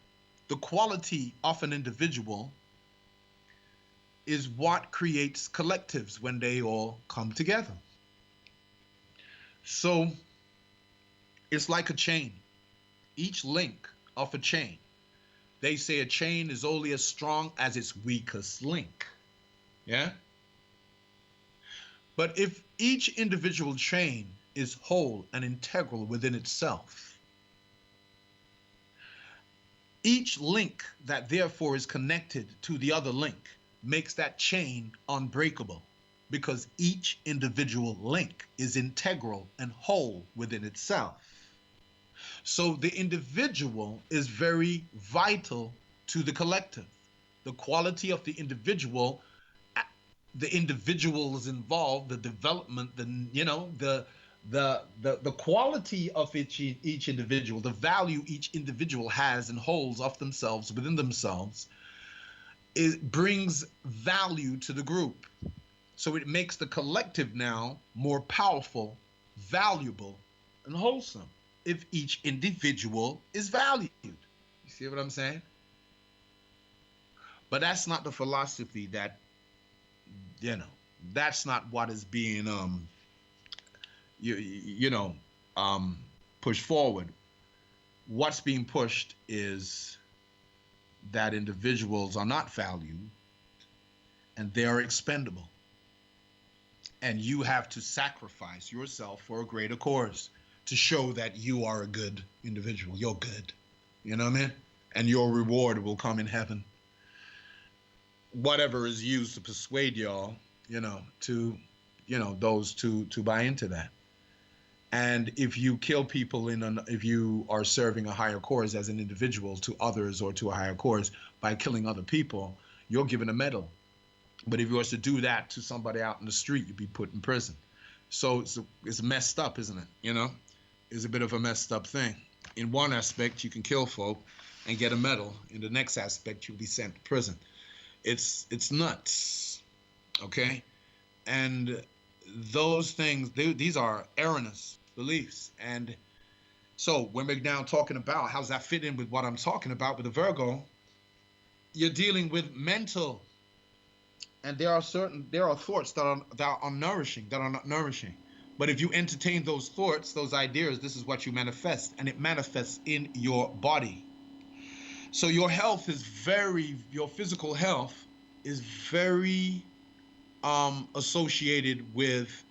the quality of an individual is what creates collectives when they all come together. So it's like a chain. Each link of a chain, they say a chain is only as strong as its weakest link. Yeah? But if each individual chain is whole and integral within itself, each link that therefore is connected to the other link makes that chain unbreakable, because each individual link is integral and whole within itself. So the individual is very vital to the collective. The quality of the individuals involved, the development, the quality of each individual, the value each individual has and holds of themselves within themselves, it brings value to the group. So it makes the collective now more powerful, valuable, and wholesome if each individual is valued. You see what I'm saying? But that's not the philosophy that, you know, that's not what is being you know pushed forward. What's being pushed is that individuals are not valued and they are expendable. And you have to sacrifice yourself for a greater cause to show that you are a good individual. You're good. You know what I mean? And your reward will come in heaven. Whatever is used to persuade y'all, those to buy into that. And if you kill people if you are serving a higher cause as an individual to others or to a higher cause by killing other people, you're given a medal. But if you was to do that to somebody out in the street, you'd be put in prison. So it's messed up, isn't it? It's a bit of a messed up thing. In one aspect, you can kill folk and get a medal. In the next aspect, you'll be sent to prison. It's nuts, okay? And those things, these are erroneous beliefs. And so when we're now talking about how's that fit in with what I'm talking about with the Virgo, you're dealing with mental. And there are thoughts that are nourishing, that are not nourishing. But if you entertain those thoughts, those ideas, this is what you manifest, and it manifests in your body. So your physical health is very associated with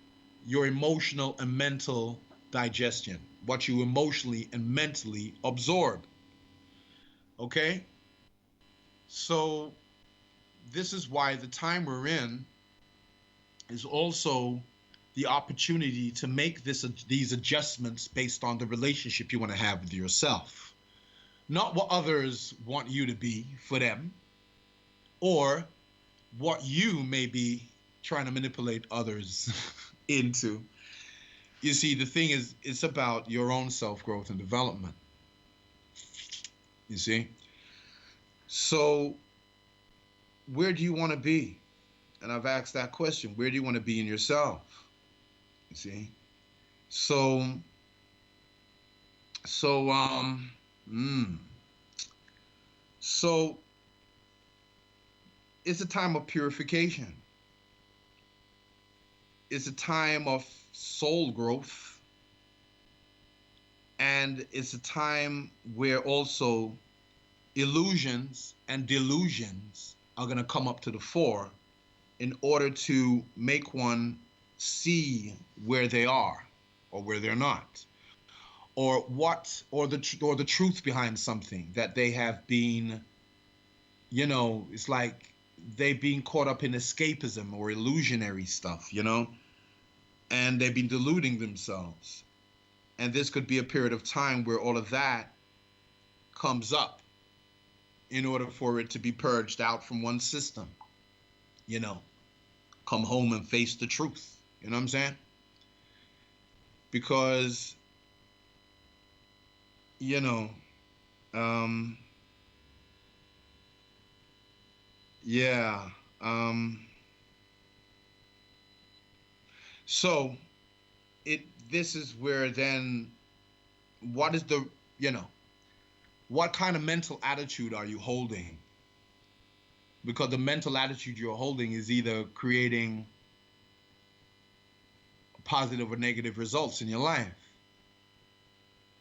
your emotional and mental digestion, what you emotionally and mentally absorb. Okay? So this is why the time we're in is also the opportunity to make these adjustments based on the relationship you want to have with yourself. Not what others want you to be for them, or what you may be trying to manipulate others into. You see, the thing is, it's about your own self-growth and development. You see? So where do you want to be? And I've asked that question. Where do you want to be in yourself? You see? So it's a time of purification. It's a time of soul growth. And it's a time where also illusions and delusions are going to come up to the fore in order to make one see where they are or where they're not, or the truth behind something that they have been, it's like they've been caught up in escapism or illusionary stuff, and they've been deluding themselves. And this could be a period of time where all of that comes up in order for it to be purged out from one system. Come home and face the truth. You know what I'm saying? Because, yeah. So this is where then, what is what kind of mental attitude are you holding? Because the mental attitude you're holding is either creating positive or negative results in your life.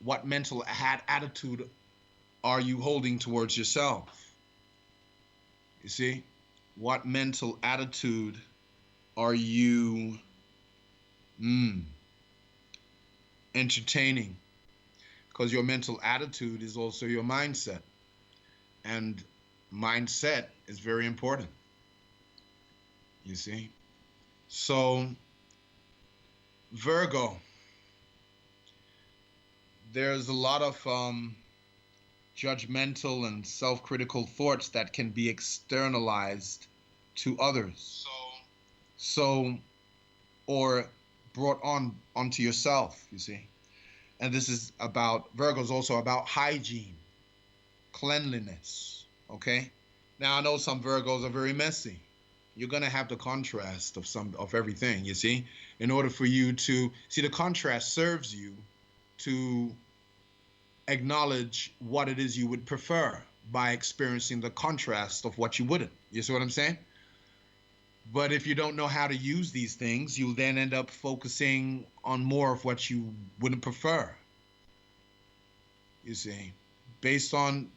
What mental attitude are you holding towards yourself? You see? What mental attitude are you entertaining? Because your mental attitude is also your mindset. And mindset is very important. You see? So, Virgo, there's a lot of judgmental and self-critical thoughts that can be externalized to others. So, or brought on onto yourself, you see. And this is about, Virgo's also about hygiene, cleanliness, okay? Now I know some Virgos are very messy. You're gonna have the contrast of everything, you see? In order for you to see, the contrast serves you to acknowledge what it is you would prefer by experiencing the contrast of what you wouldn't. You see what I'm saying? But if you don't know how to use these things, you'll then end up focusing on more of what you wouldn't prefer. You see, based on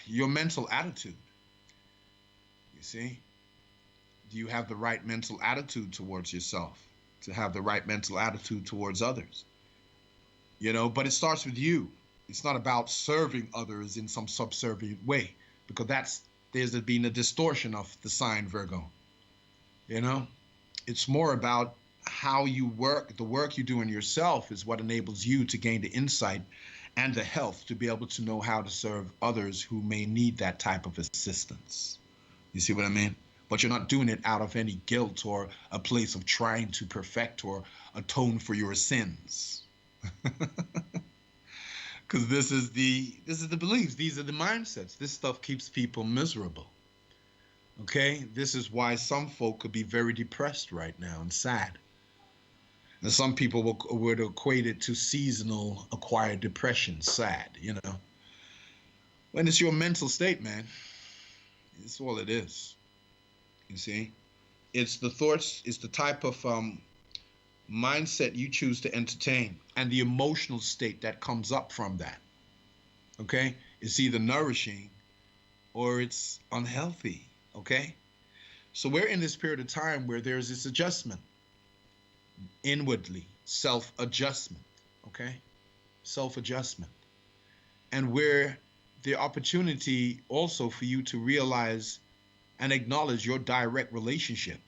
your mental attitude. You see, do you have the right mental attitude towards yourself? To have the right mental attitude towards others? You know, but it starts with you. It's not about serving others in some subservient way, because there's been a distortion of the sign Virgo. You know, it's more about how you work. The work you do in yourself is what enables you to gain the insight and the health to be able to know how to serve others who may need that type of assistance. You see what I mean? But you're not doing it out of any guilt or a place of trying to perfect or atone for your sins. Because this is the beliefs. These are the mindsets. This stuff keeps people miserable. Okay? This is why some folk could be very depressed right now and sad. And some people would equate it to seasonal acquired depression, sad, you know. When it's your mental state, man, it's all it is. You see? It's the thoughts, it's the type of mindset you choose to entertain and the emotional state that comes up from that. Okay? It's either nourishing or it's unhealthy. Okay? So we're in this period of time where there's this adjustment inwardly, self-adjustment. Okay? Self-adjustment. And where the opportunity also for you to realize and acknowledge your direct relationship,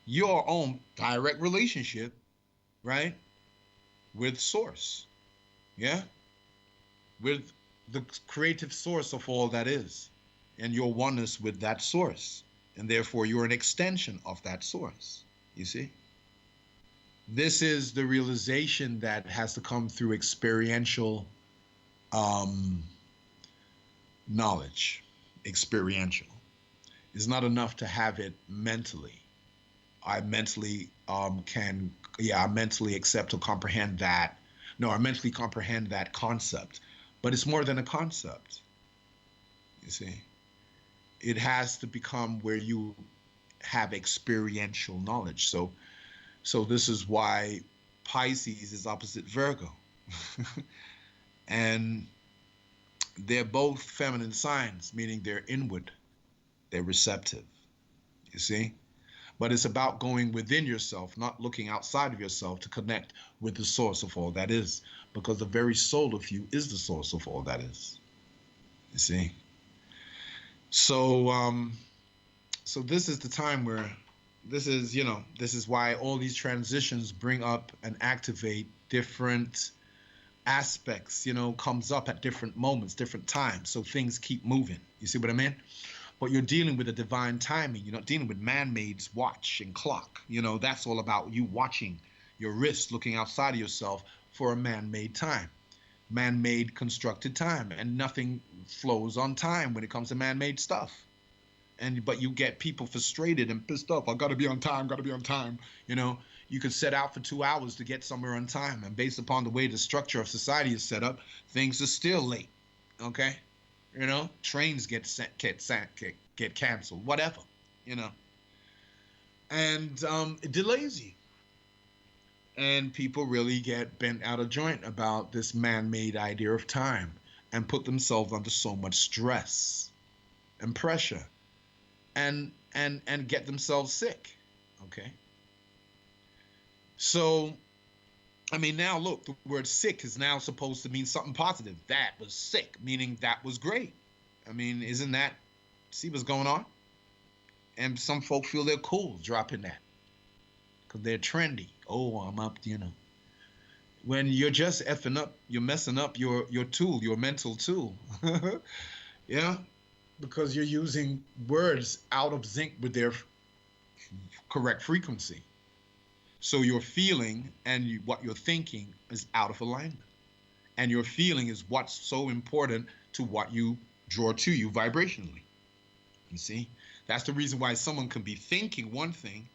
your own direct relationship, right, with source, yeah, with the creative source of all that is, and your oneness with that source, and therefore you're an extension of that source. You see, this is the realization that has to come through experiential knowledge. Experiential. It's not enough to have it mentally. I mentally I mentally accept or comprehend that. No, I mentally comprehend that concept. But it's more than a concept. You see, it has to become where you have experiential knowledge. So this is why Pisces is opposite Virgo. And they're both feminine signs, meaning they're inward, they're receptive. You see? But it's about going within yourself, not looking outside of yourself to connect with the source of all that is, because the very soul of you is the source of all that is. You see? So so this is the time where this is why all these transitions bring up and activate different aspects, comes up at different moments, different times. So things keep moving. You see what I mean? But you're dealing with a divine timing. You're not dealing with man-made watch and clock. That's all about you watching your wrist, looking outside of yourself for a man-made time, man-made constructed time. And nothing flows on time when it comes to man-made stuff. But you get people frustrated and pissed off. I got to be on time, got to be on time. You could set out for 2 hours to get somewhere on time. And based upon the way the structure of society is set up, things are still late. Okay? Trains get canceled, whatever, and it delays you. And people really get bent out of joint about this man-made idea of time and put themselves under so much stress and pressure and get themselves sick. Okay. So, I mean, now look, the word sick is now supposed to mean something positive. That was sick, meaning that was great. I mean, isn't that, see what's going on? And some folk feel they're cool dropping that because they're trendy. Oh, I'm up, when you're just effing up, you're messing up your tool, your mental tool. Yeah, because you're using words out of sync with their correct frequency. So your feeling and what you're thinking is out of alignment. And your feeling is what's so important to what you draw to you vibrationally. You see? That's the reason why someone can be thinking one thing,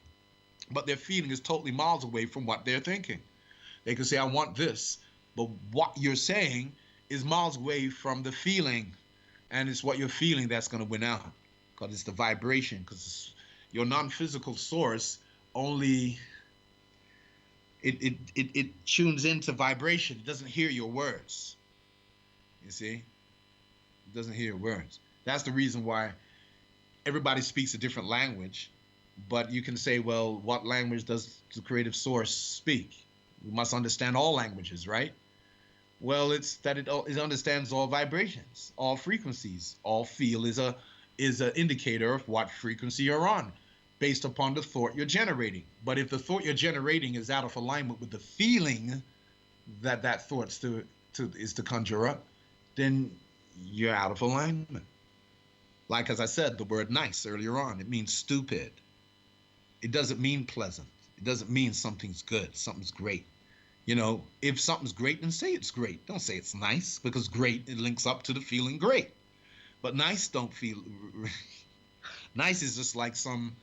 but their feeling is totally miles away from what they're thinking. They can say, I want this, but what you're saying is miles away from the feeling. And it's what you're feeling that's going to win out, because it's the vibration, because your non-physical source only it tunes into vibration. It doesn't hear your words. You see? It doesn't hear your words. That's the reason why everybody speaks a different language, but you can say, well, what language does the creative source speak? We must understand all languages, right? Well, it's that it understands all vibrations, all frequencies. All feel is an indicator of what frequency you're on, based upon the thought you're generating. But if the thought you're generating is out of alignment with the feeling that that thought's is to conjure up, then you're out of alignment. Like as I said, the word nice earlier on, it means stupid. It doesn't mean pleasant. It doesn't mean something's good, something's great. You know, if something's great, then say it's great. Don't say it's nice, because great, it links up to the feeling great. But nice don't feel nice is just like some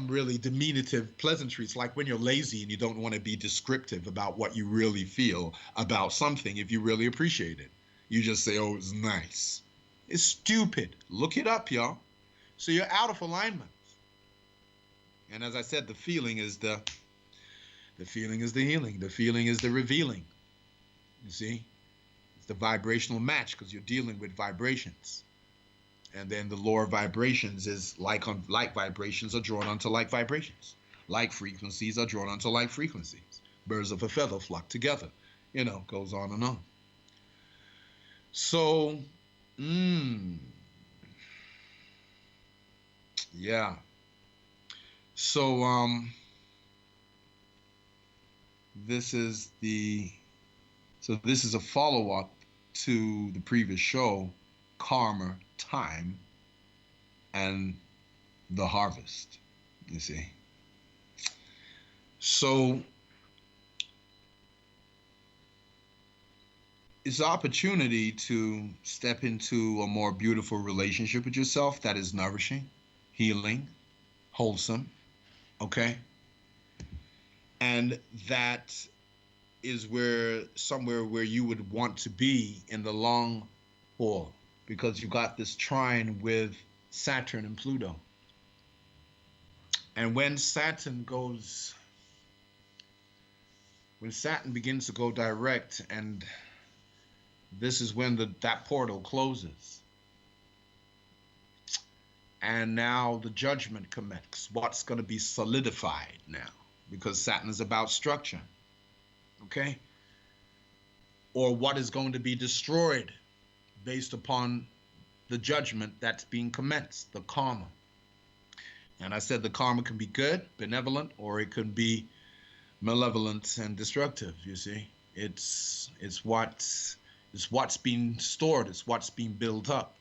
really diminutive pleasantry. It's like when you're lazy and you don't want to be descriptive about what you really feel about something if you really appreciate it. You just say, oh, it's nice. It's stupid. Look it up, y'all. So you're out of alignment. And as I said, the feeling is the feeling is the healing. The feeling is the revealing. You see? It's the vibrational match, because you're dealing with vibrations. And then the law of vibrations is like vibrations are drawn onto like vibrations. Like frequencies are drawn onto like frequencies. Birds of a feather flock together. You know, goes on and on. So, yeah. So, this is a follow-up to the previous show, Karma, Time, and the Harvest, you see. So it's an opportunity to step into a more beautiful relationship with yourself that is nourishing, healing, wholesome, okay? And that is somewhere where you would want to be in the long haul, because you got this trine with Saturn and Pluto. And when Saturn begins to go direct, and this is when that portal closes. And now the judgment commences. What's going to be solidified now? Because Saturn is about structure. Okay? Or what is going to be destroyed based upon the judgment that's being commenced, the karma. And I said the karma can be good, benevolent, or it can be malevolent and destructive, you see. It's what's being stored, it's what's being built up,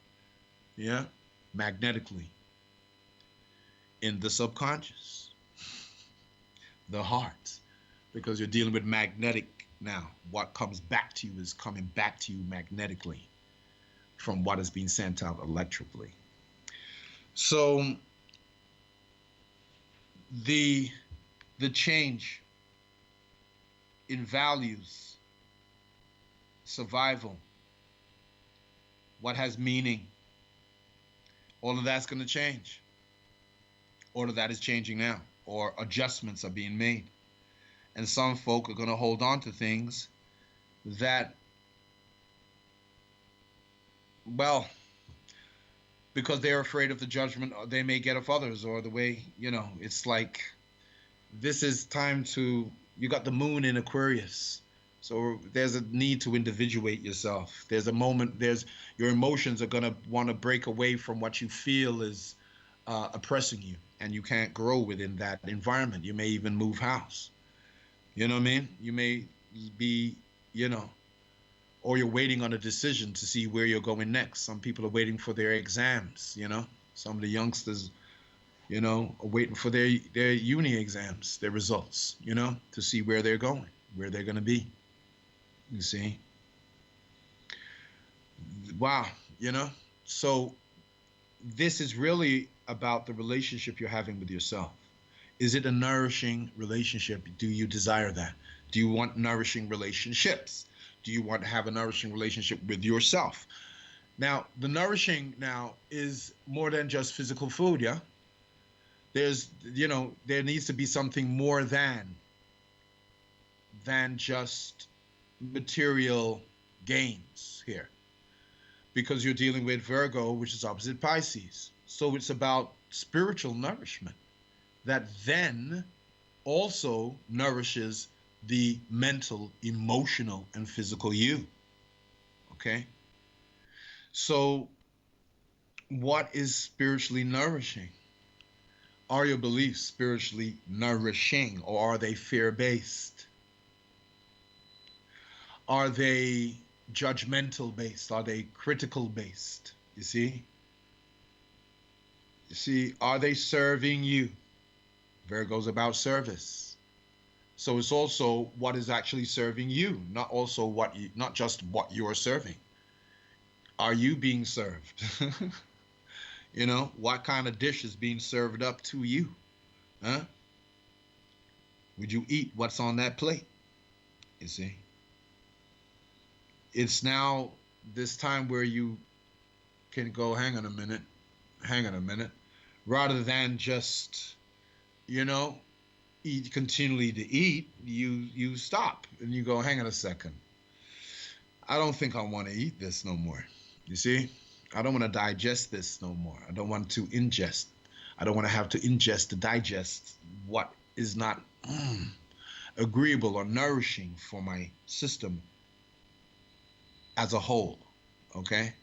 yeah, magnetically in the subconscious, the heart, because you're dealing with magnetic now. What comes back to you is coming back to you magnetically from what is being sent out electrically. So the change in values, survival, what has meaning, all of that's going to change. All of that is changing now, or adjustments are being made. And some folk are going to hold on to things that, well, because they're afraid of the judgment they may get of others, or the way, you know, it's like, this is time to, you got the moon in Aquarius. So there's a need to individuate yourself. There's a moment, your emotions are going to want to break away from what you feel is oppressing you, and you can't grow within that environment. You may even move house. You know what I mean? You may be, you know, or you're waiting on a decision to see where you're going next. Some people are waiting for their exams, you know. Some of the youngsters, you know, are waiting for their uni exams, their results, you know, to see where they're going, where they're going to be. You see? Wow, you know. So this is really about the relationship you're having with yourself. Is it a nourishing relationship? Do you desire that? Do you want nourishing relationships? Do you want to have a nourishing relationship with yourself? Now, the nourishing now is more than just physical food, yeah? There's, you know, there needs to be something more than just material gains here, because you're dealing with Virgo, which is opposite Pisces. So it's about spiritual nourishment that then also nourishes the mental, emotional, and physical you. Okay? So, what is spiritually nourishing? Are your beliefs spiritually nourishing, or are they fear based? Are they judgmental based? Are they critical based? You see? You see, are they serving you? Virgo's about service. So it's also what is actually serving you, not also not just what you are serving. Are you being served? You know, what kind of dish is being served up to you? Huh? Would you eat what's on that plate? You see? It's now this time where you can go, hang on a minute, rather than just, you know, eat continually to eat, you stop and you go, hang on a second. I don't think I want to eat this no more. You see? I don't want to digest this no more. I don't want to ingest. I don't want to have to ingest to digest what is not agreeable or nourishing for my system as a whole. Okay?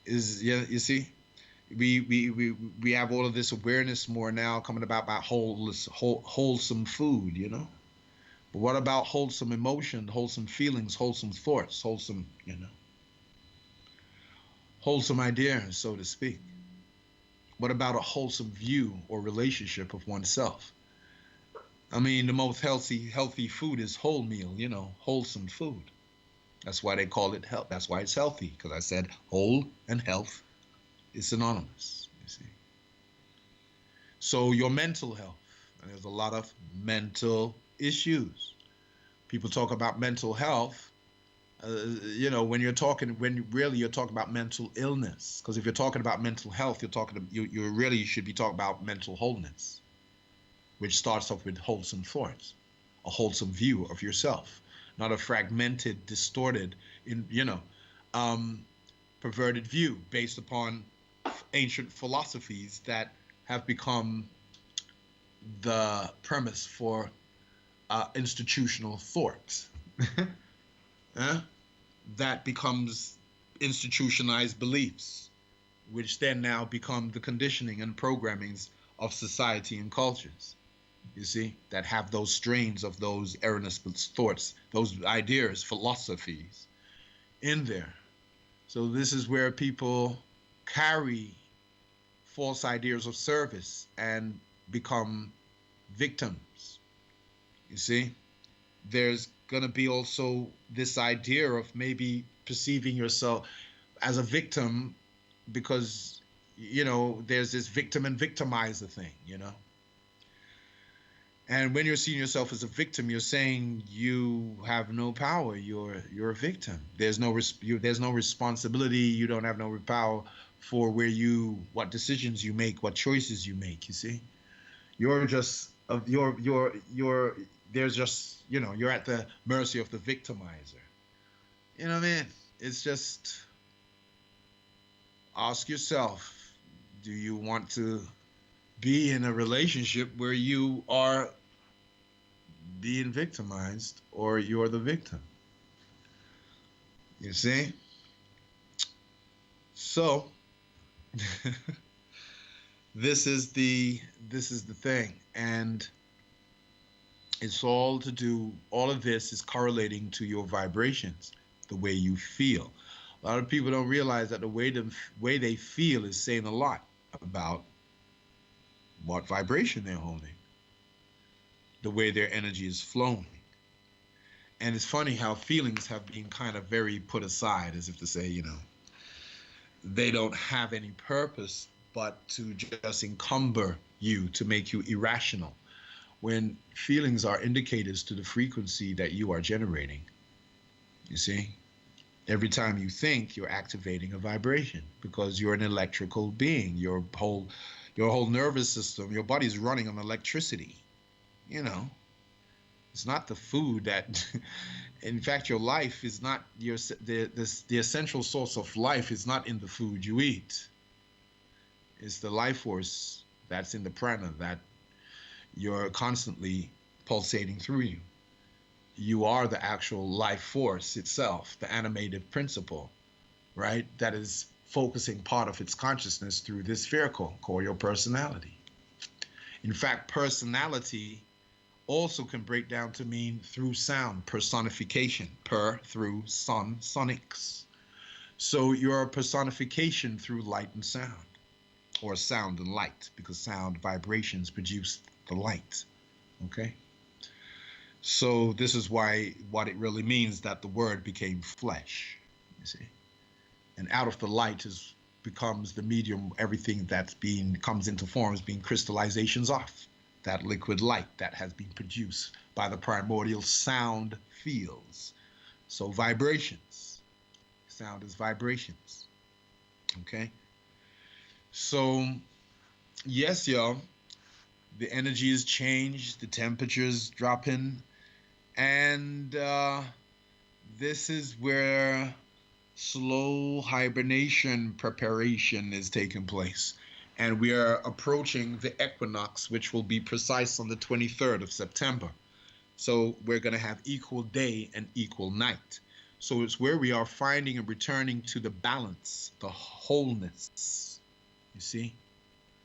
Is yeah, you see? We have all of this awareness more now coming about wholesome food, you know? But what about wholesome emotion, wholesome feelings, wholesome thoughts, wholesome, you know, wholesome ideas, so to speak? What about a wholesome view or relationship of oneself? I mean, the most healthy food is whole meal, you know, wholesome food. That's why they call it health. That's why it's healthy, because I said whole and health is synonymous, you see. So your mental health, and there's a lot of mental issues. People talk about mental health, you know, when really you're talking about mental illness. Because if you're talking about mental health, you really should be talking about mental wholeness, which starts off with wholesome thoughts, a wholesome view of yourself, not a fragmented, distorted, you know, um, perverted view based upon ancient philosophies that have become the premise for institutional thought. Eh? That becomes institutionalized beliefs, which then now become the conditioning and programmings of society and cultures. You see, that have those strains of those erroneous thoughts, those ideas, philosophies in there. So this is where people carry false ideas of service and become victims. You see, there's going to be also this idea of maybe perceiving yourself as a victim because, you know, there's this victim and victimizer thing, you know. And when you're seeing yourself as a victim, you're saying you have no power. You're a victim. There's no responsibility. You don't have no power for what decisions you make, what choices you make. You see, you're just you're there's just, you know, you're at the mercy of the victimizer. You know what I mean? It's just ask yourself, do you want to be in a relationship where you are being victimized or you're the victim? You see? So this is the thing. And It's all to do, all of this is correlating to your vibrations, the way you feel. A lot of people don't realize that way they feel is saying a lot about what vibration they're holding, the way their energy is flowing. And it's funny how feelings have been kind of very put aside, as if to say, they don't have any purpose but to just encumber you, to make you irrational, when feelings are indicators to the frequency that you are generating. You see, every time you think, you're activating a vibration because you're an electrical being. Your whole nervous system, your body's running on electricity. You know, it's not the food that in fact your life is not the essential source of life is not in the food you eat. It's the life force that's in the prana that you're constantly pulsating through you. You are the actual life force itself, the animated principle, right? That is focusing part of its consciousness through this vehicle called your personality. In fact, personality also can break down to mean through sound, personification, through sonics. So you're a personification through light and sound, or sound and light, because sound vibrations produce the light. Okay? So this is why what it really means that the word became flesh, you see. And out of the light becomes the medium, everything that's comes into forms, being crystallizations off. That liquid light that has been produced by the primordial sound fields. So vibrations. Sound is vibrations. Okay? So, yes, y'all, the energy is changed, the temperature's dropping, and this is where slow hibernation preparation is taking place. And we are approaching the equinox, which will be precise on the 23rd of September. So we're going to have equal day and equal night. So it's where we are finding and returning to the balance, the wholeness. You see?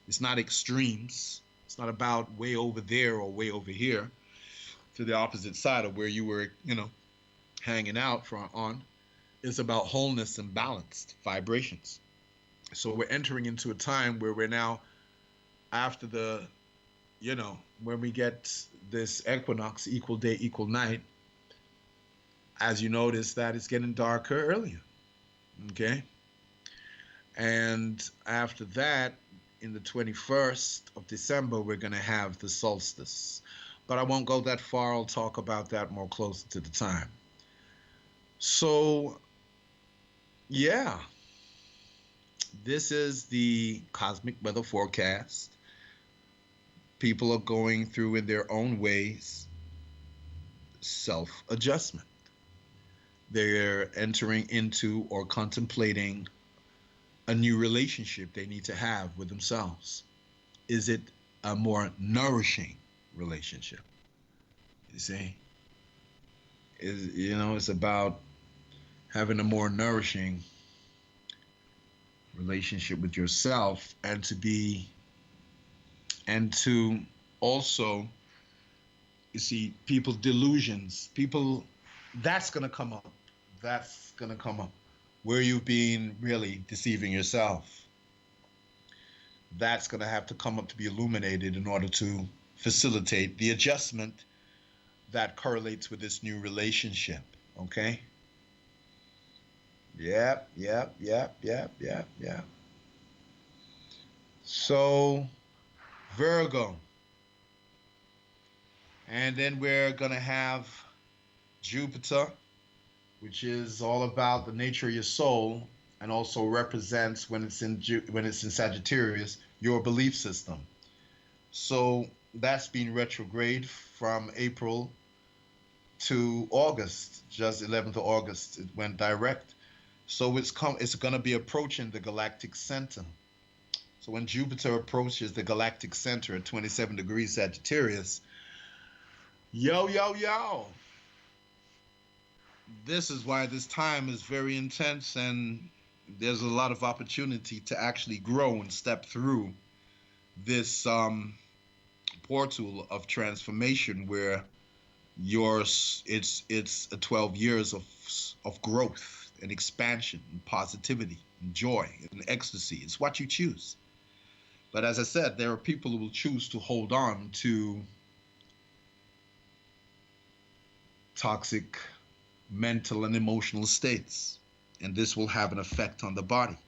It's not extremes. It's not about way over there or way over here to the opposite side of where you were, hanging out on. It's about wholeness and balanced vibrations. So we're entering into a time where we're now after when we get this equinox, equal day, equal night, as you notice that it's getting darker earlier. Okay. And after that, in the 21st of December, we're going to have the solstice. But I won't go that far. I'll talk about that more closer to the time. So, yeah, this is the cosmic weather forecast. People are going through in their own ways self-adjustment. They're entering into or contemplating a new relationship they need to have with themselves. Is it a more nourishing relationship? You see? It's about having a more nourishing relationship with yourself and to also, you see, people's delusions, that's going to come up. That's going to come up. Where you've been really deceiving yourself. That's going to have to come up to be illuminated in order to facilitate the adjustment that correlates with this new relationship. Okay? Yep. So, Virgo. And then we're going to have Jupiter, which is all about the nature of your soul and also represents when it's in Sagittarius, your belief system. So that's been retrograde from April to August, just 11th of August, it went direct. So it's going to be approaching the galactic center. So when Jupiter approaches the galactic center at 27 degrees Sagittarius, yo, this is why this time is very intense, and there's a lot of opportunity to actually grow and step through this portal of transformation where It's a 12 years of growth and expansion and positivity and joy and ecstasy. It's what you choose. But as I said, there are people who will choose to hold on to toxic mental and emotional states, and this will have an effect on the body.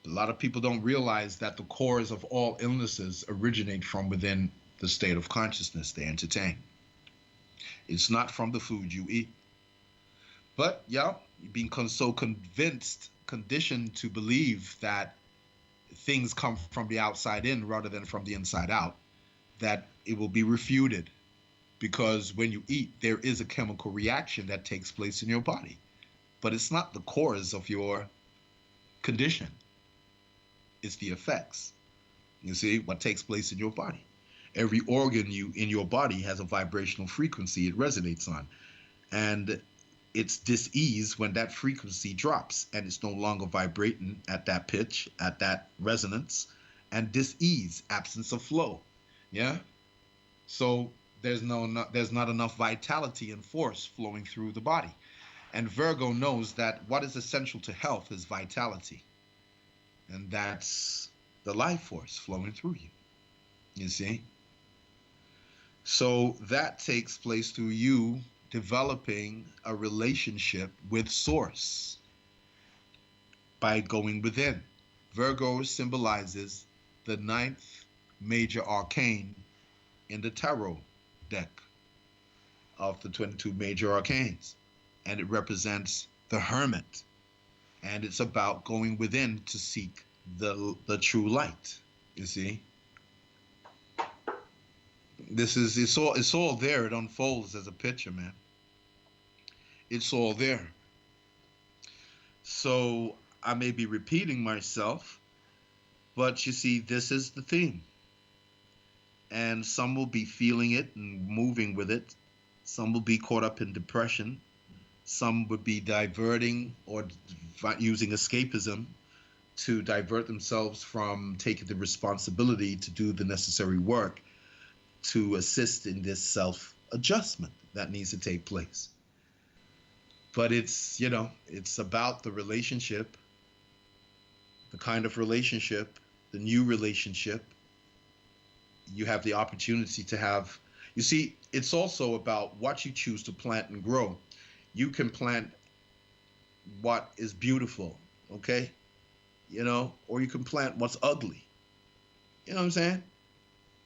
A lot of people don't realize that the cause of all illnesses originate from within the state of consciousness they entertain. It's not from the food you eat. But yeah, being so convinced, conditioned to believe that things come from the outside in rather than from the inside out, that it will be refuted. Because when you eat, there is a chemical reaction that takes place in your body. But it's not the cause of your condition, it's the effects. You see, what takes place in your body. Every organ in your body has a vibrational frequency it resonates on. And it's dis-ease when that frequency drops and it's no longer vibrating at that pitch, at that resonance, and dis-ease, absence of flow. Yeah. So there's not enough vitality and force flowing through the body. And Virgo knows that what is essential to health is vitality. And that's the life force flowing through you. You see? So that takes place through you developing a relationship with Source by going within. Virgo symbolizes the ninth major arcane in the tarot deck of the 22 major arcanes. And it represents the hermit. And it's about going within to seek the true light. You see? It's all there. It unfolds as a picture, man. It's all there. So I may be repeating myself, but you see, this is the theme. And some will be feeling it and moving with it. Some will be caught up in depression. Some would be diverting or using escapism to divert themselves from taking the responsibility to do the necessary work to assist in this self-adjustment that needs to take place. But it's about the relationship, the kind of relationship, the new relationship you have the opportunity to have. You see, it's also about what you choose to plant and grow. You can plant what is beautiful, okay? Or you can plant what's ugly. You know what I'm saying?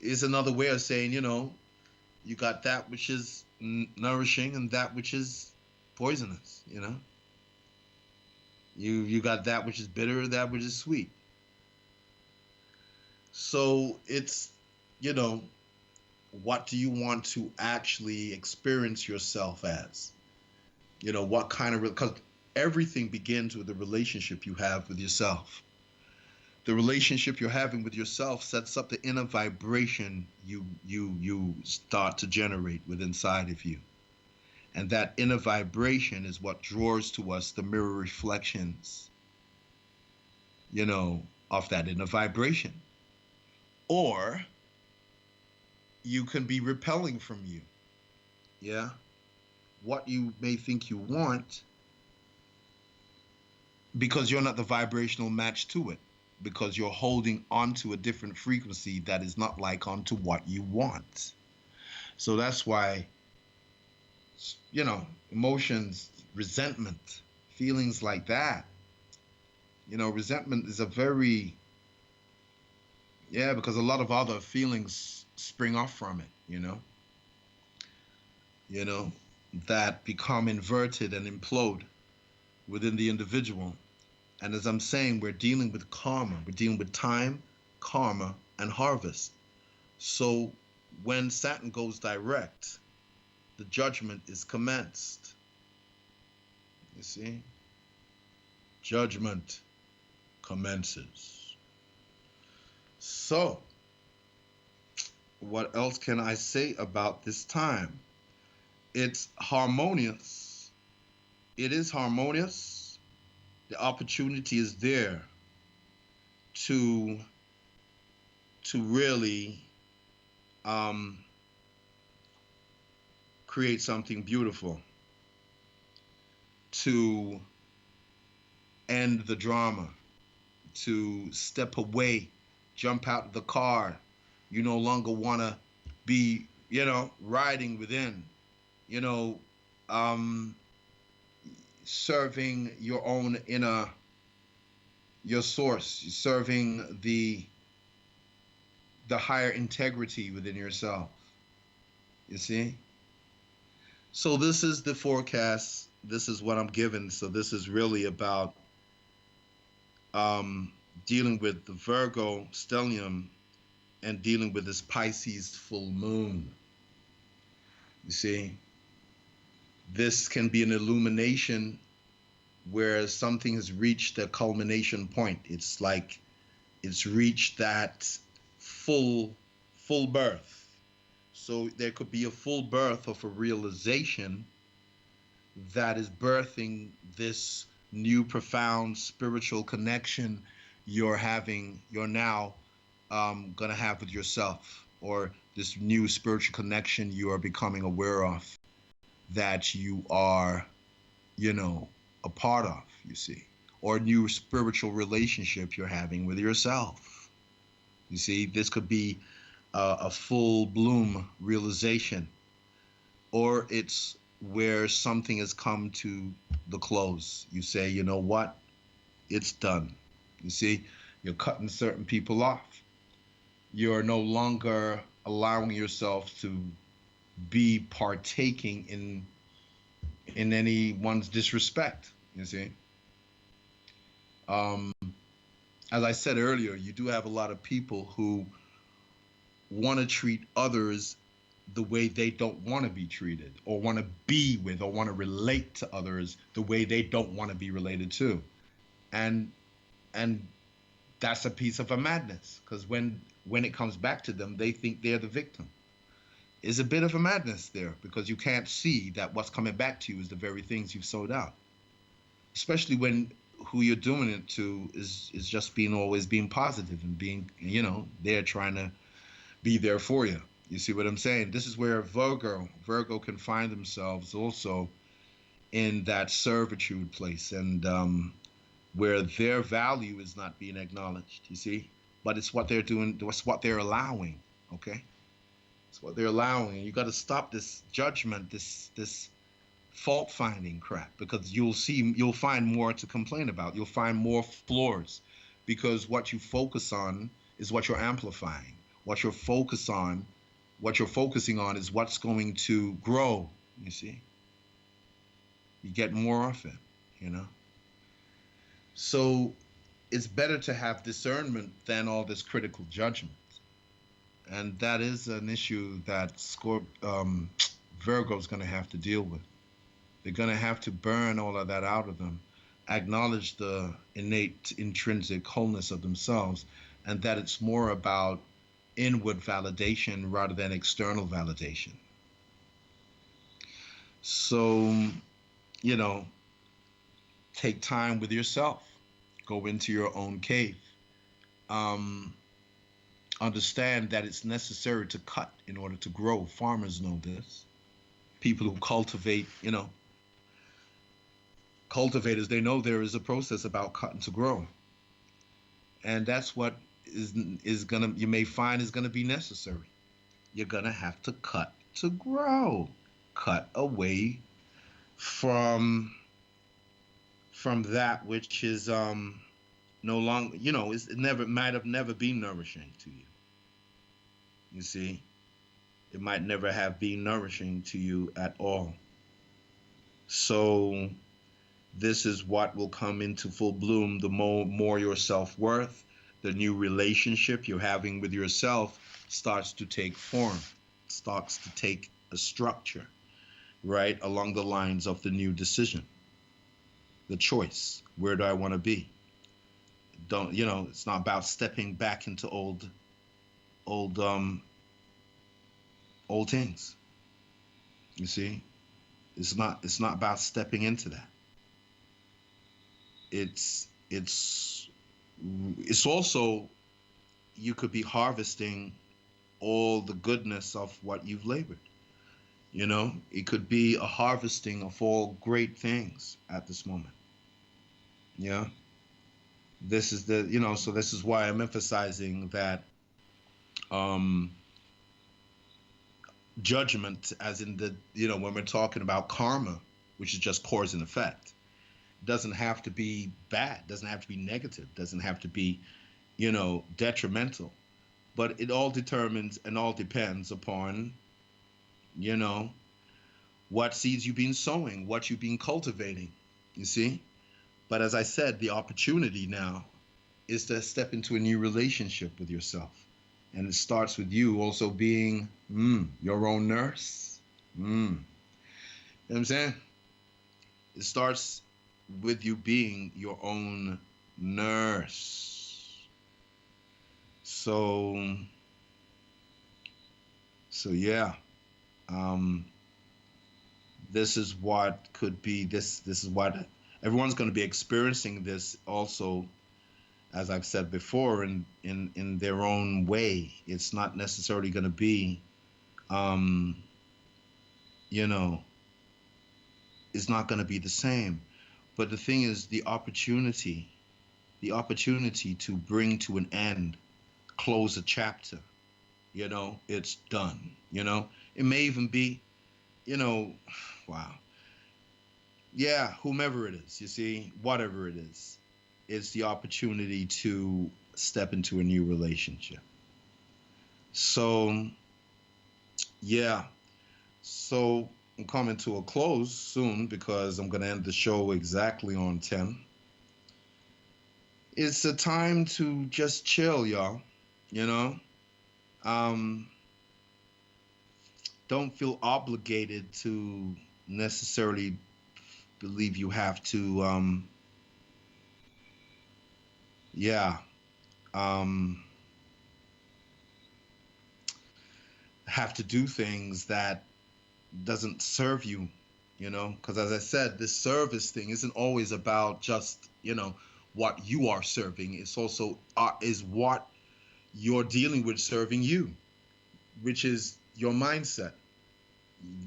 Is another way of saying, you got that which is nourishing and that which is poisonous, You got that which is bitter, that which is sweet. So it's, what do you want to actually experience yourself as? What kind of, because everything begins with the relationship you have with yourself. The relationship you're having with yourself sets up the inner vibration you start to generate with inside of you. And that inner vibration is what draws to us the mirror reflections, of that inner vibration. Or you can be repelling from you. Yeah. What you may think you want because you're not the vibrational match to it. Because you're holding onto a different frequency that is not like onto what you want. So that's why, emotions, resentment, feelings like that. Resentment is a very, because a lot of other feelings spring off from it, that become inverted and implode within the individual. And as I'm saying, we're dealing with karma. We're dealing with time, karma, and harvest. So when Saturn goes direct, the judgment is commenced. You see? Judgment commences. So, what else can I say about this time? It's harmonious. It is harmonious. The opportunity is there to really create something beautiful, to end the drama, to step away, jump out of the car. You no longer want to be, riding within, you know, um, serving your own inner, your source, serving the higher integrity within yourself. You see? So this is the forecast. This is what I'm given. So this is really about um, dealing with the Virgo stellium and dealing with this Pisces full moon. You see, this can be an illumination where something has reached a culmination point. It's like it's reached that full full birth. So there could be a full birth of a realization that is birthing this new profound spiritual connection you're now going to have with yourself, or this new spiritual connection you are becoming aware of, that you are, a part of, you see, or a new spiritual relationship you're having with yourself. You see, this could be a full bloom realization, or it's where something has come to the close. You say, you know what? It's done. You see, you're cutting certain people off. You're no longer allowing yourself to be partaking in anyone's disrespect. You see, um, as I said earlier, you do have a lot of people who want to treat others the way they don't want to be treated, or want to be with, or want to relate to others the way they don't want to be related to. And and that's a piece of a madness, because when it comes back to them, they think they're the victim. Is a bit of a madness there, because you can't see that what's coming back to you is the very things you've sold out, especially when who you're doing it to is just being always being positive and being, they're trying to be there for you. You see what I'm saying? This is where Virgo can find themselves also in that servitude place, and where their value is not being acknowledged. You see, but it's what they're doing. It's what they're allowing. Okay, it's what they're allowing. And you got to stop this judgment, this fault finding crap, because you'll find more to complain about. You'll find more flaws, because what you focus on is what you're amplifying. What you're focus on, what you're focusing on is what's going to grow. You see, you get more of it. You know, so it's better to have discernment than all this critical judgment, and that is an issue that Virgo's going to have to deal with. They're going to have to burn all of that out of them, acknowledge the innate intrinsic wholeness of themselves, and that it's more about inward validation rather than external validation. So, you know, take time with yourself, go into your own cave. Um, Understand that it's necessary to cut in order to grow. Farmers know this. People who cultivate, cultivators, they know there is a process about cutting to grow. And that's what is gonna you may find is gonna be necessary. You're gonna have to cut to grow. Cut away from that which is no longer, it never might have never been nourishing to you. You see, it might never have been nourishing to you at all. So this is what will come into full bloom the more your self-worth, the new relationship you're having with yourself starts to take form, starts to take a structure, right, along the lines of the new decision, the choice. Where do I want to be? Don't, it's not about stepping back into old old things. You see, it's not about stepping into that. It's also, you could be harvesting all the goodness of what you've labored. It could be a harvesting of all great things at this moment. Yeah. This is so this is why I'm emphasizing that um judgment, as in when we're talking about karma, which is just cause and effect, doesn't have to be bad, doesn't have to be negative, doesn't have to be, detrimental. But it all determines and all depends upon, you know, what seeds you've been sowing, what you've been cultivating, you see? But as I said, the opportunity now is to step into a new relationship with yourself. And it starts with you also being your own nurse. You know what I'm saying? It starts with you being your own nurse. So, yeah. Um, this is what could be this is what everyone's going to be experiencing this also, as I've said before, in their own way. It's not necessarily going to be you know it's not going to be the same. But the thing is, the opportunity to bring to an end, close a chapter, it's done. It may even be, you know wow. Yeah, whomever it is, you see, whatever it is, it's the opportunity to step into a new relationship. So, yeah. So I'm coming to a close soon because I'm going to end the show exactly on 10. It's a time to just chill, y'all. You know? Um, don't feel obligated to necessarily believe you have to, yeah, um, have to do things that doesn't serve you, because as I said, this service thing isn't always about just, what you are serving. It's also is what you're dealing with serving you, which is your mindset,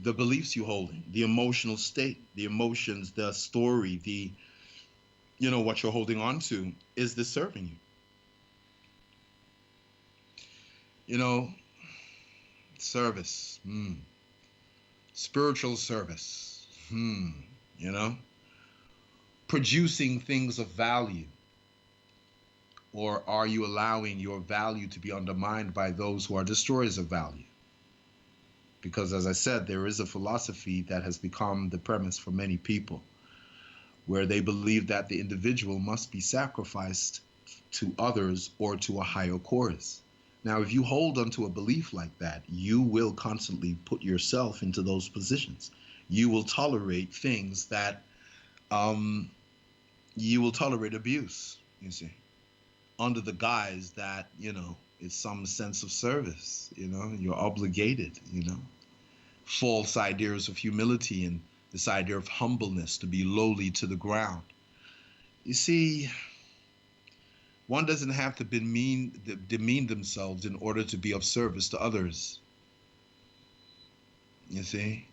the beliefs you holding, the emotional state, the emotions, the story, what you're holding on to. Is this serving you? Service, spiritual service, you know, producing things of value. Or are you allowing your value to be undermined by those who are destroyers of value? Because as I said, there is a philosophy that has become the premise for many people, where they believe that the individual must be sacrificed to others or to a higher cause. Now, if you hold onto a belief like that, you will constantly put yourself into those positions. You will tolerate things that, you will tolerate abuse, you see, under the guise that, it's some sense of service, you're obligated, false ideas of humility and this idea of humbleness, to be lowly to the ground. You see, one doesn't have to demean themselves in order to be of service to others. You see?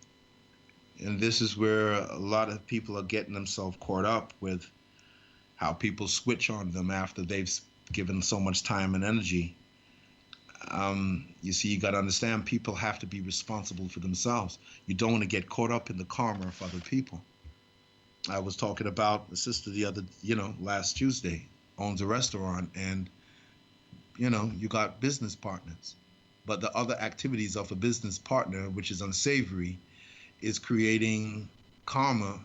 And this is where a lot of people are getting themselves caught up with how people switch on them after they've given so much time and energy. You see, you got to understand, people have to be responsible for themselves. You don't want to get caught up in the karma of other people. I was talking about a sister last Tuesday, owns a restaurant, and, you got business partners. But the other activities of a business partner, which is unsavory, is creating karma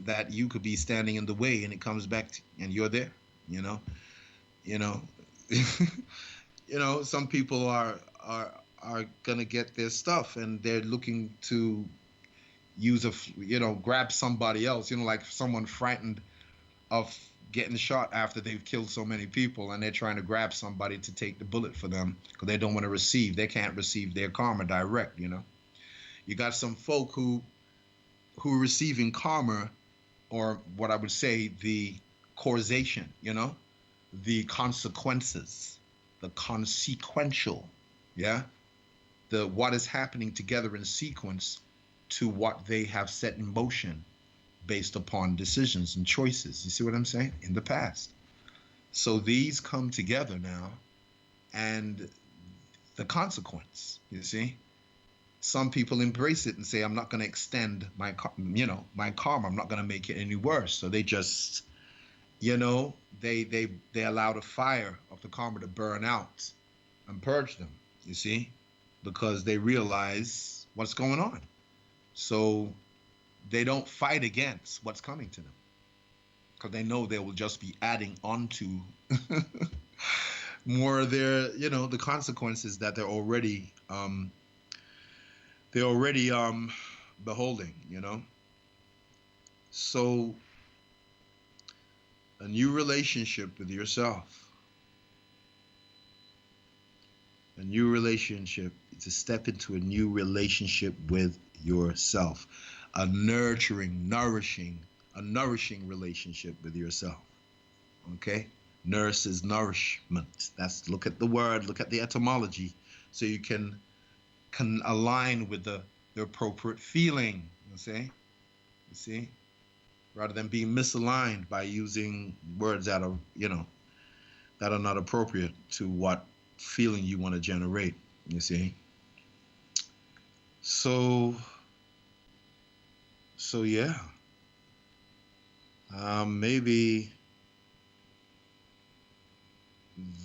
that you could be standing in the way, and it comes back and you're there, you know. You know, some people are gonna get their stuff and they're looking to grab somebody else, like someone frightened of getting shot after they've killed so many people, and they're trying to grab somebody to take the bullet for them because they don't want to they can't receive their karma direct. You got some folk who are receiving karma, or what I would say, the causation, the consequences, the consequential, yeah, the what is happening together in sequence to what they have set in motion based upon decisions and choices. You see what I'm saying? In the past. So these come together now, and the consequence, you see, some people embrace it and say, I'm not going to extend my, my karma. I'm not going to make it any worse. So they just, they allow the fire of the karma to burn out and purge them, you see, because they realize what's going on. So they don't fight against what's coming to them, because they know they will just be adding on to more of their, the consequences that they're already beholding, So a new relationship with yourself, a new relationship, to step into a new relationship with yourself, a nourishing relationship with yourself. Okay? Nurse is nourishment. Look at the word, look at the etymology, so you can align with the appropriate feeling, you see, rather than being misaligned by using words that are, that are not appropriate to what feeling you want to generate, you see. So yeah. Maybe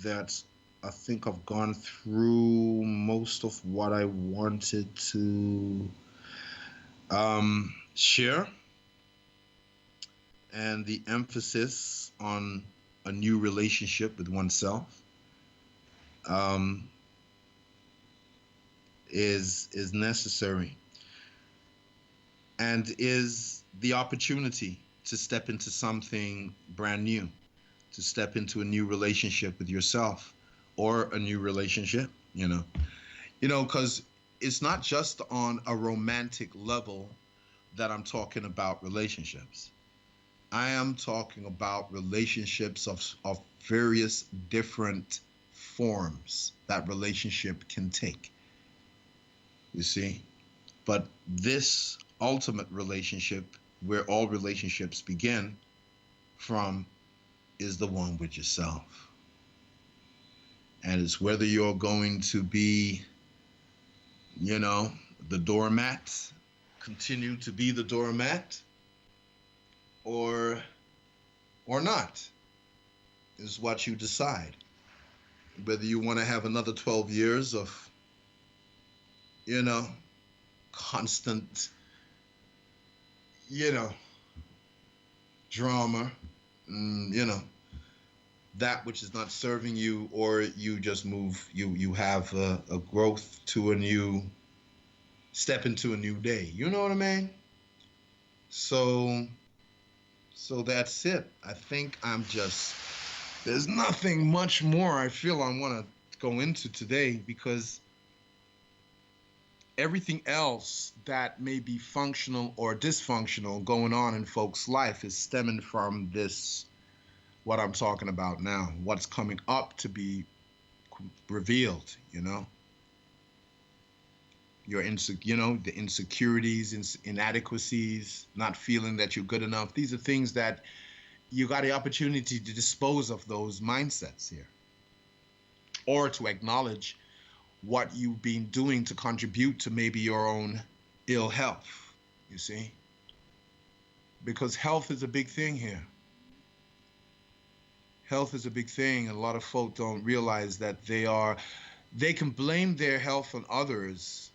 that's, I think I've gone through most of what I wanted to share, and the emphasis on a new relationship with oneself is necessary, and is the opportunity to step into something brand new, to step into a new relationship with yourself, or a new relationship, because it's not just on a romantic level that I'm talking about relationships. I am talking about relationships of various different forms that relationship can take, you see. But this ultimate relationship, where all relationships begin from, is the one with yourself. And it's whether you're going to be, the doormat, continue to be the doormat, or not, is what you decide. Whether you want to have another 12 years of, constant, drama, that which is not serving you, or you just move, you have a growth to a new step into a new day. You know what I mean? So that's it. I think there's nothing much more I feel I want to go into today, because everything else that may be functional or dysfunctional going on in folks' life is stemming from this, what I'm talking about now, what's coming up to be revealed, the insecurities, inadequacies, not feeling that you're good enough. These are things that you got the opportunity to dispose of those mindsets here, or to acknowledge what you've been doing to contribute to maybe your own ill health, you see? Because health is a big thing here. Health is a big thing, and a lot of folk don't realize that they can blame their health on others,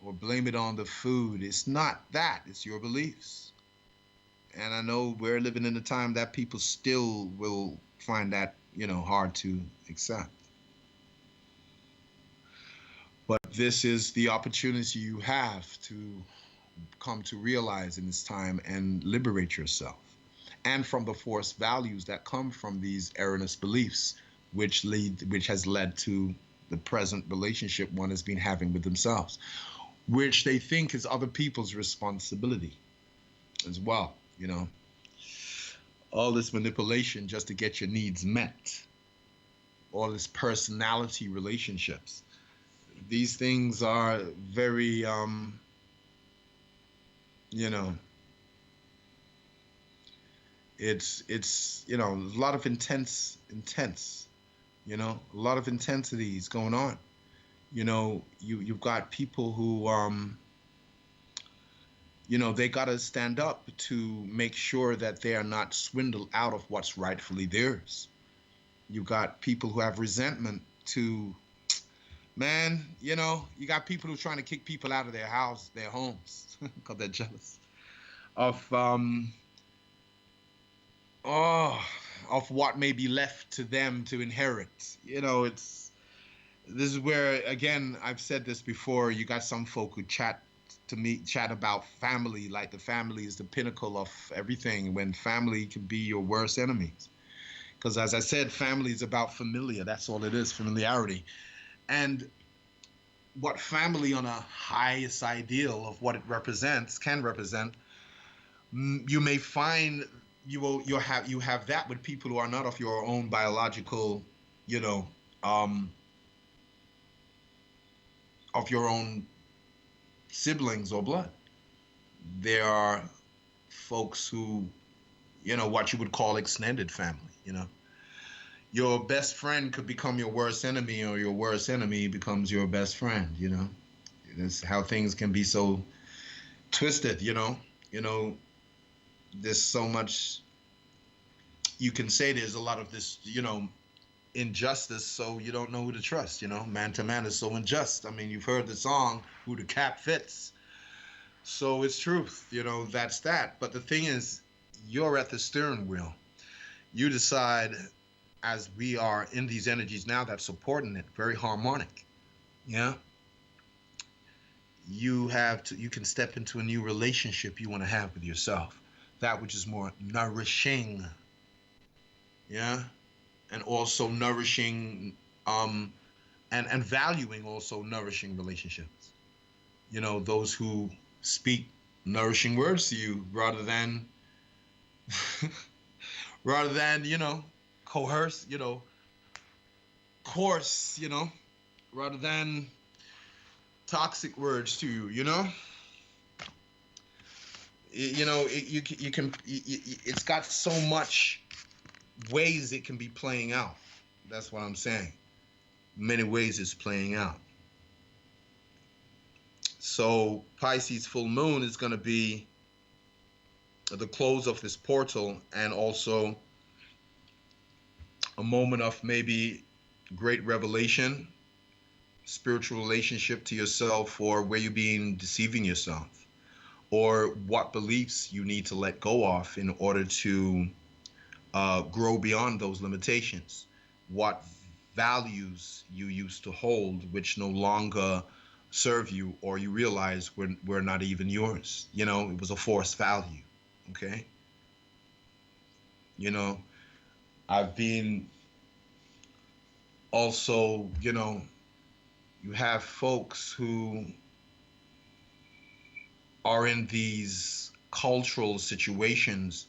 or blame it on the food. It's not that, it's your beliefs. And I know we're living in a time that people still will find that, hard to accept. But this is the opportunity you have to come to realize in this time and liberate yourself, and from the forced values that come from these erroneous beliefs, which has led to the present relationship one has been having with themselves, which they think is other people's responsibility as well. All this manipulation just to get your needs met, all this personality relationships, these things are very, you know, it's a lot of intense, a lot of intensities going on. You've got people who, they got to stand up to make sure that they are not swindled out of what's rightfully theirs. You got people who have resentment to, man, you got people who are trying to kick people out of their house, their homes, because they're jealous of, oh, of what may be left to them to inherit. This is where, again, I've said this before. You got some folk who chat about family, like the family is the pinnacle of everything, when family can be your worst enemies. Because as I said, family is about familiar. That's all it is, familiarity. And what family on a highest ideal of what it represents can represent, you may find you have that with people who are not of your own biological, you know, um, of your own siblings or blood. There are folks who, what you would call extended family. Your best friend could become your worst enemy, or your worst enemy becomes your best friend. That's how things can be so twisted. You know, there's so much you can say. There's a lot of this, injustice, so you don't know who to trust. Man to man is so unjust. I mean, you've heard the song "Who the Cap Fits," so it's truth. That's that. But the thing is, you're at the steering wheel. You decide, as we are in these energies now that's supporting it, very harmonic. Yeah. You can step into a new relationship you want to have with yourself, that which is more nourishing. Yeah. And also nourishing, and valuing also nourishing relationships. Those who speak nourishing words to you, rather than coerce, coarse, rather than toxic words to you. You can, it's got so much ways it can be playing out. That's what I'm saying. Many ways it's playing out. So Pisces full moon is going to be the close of this portal, and also a moment of maybe great revelation, spiritual relationship to yourself, or where you're being deceiving yourself, or what beliefs you need to let go of in order to grow beyond those limitations. What values you used to hold, which no longer serve you, or you realize were not even yours. It was a forced value. Okay. you know I've been also, you have folks who are in these cultural situations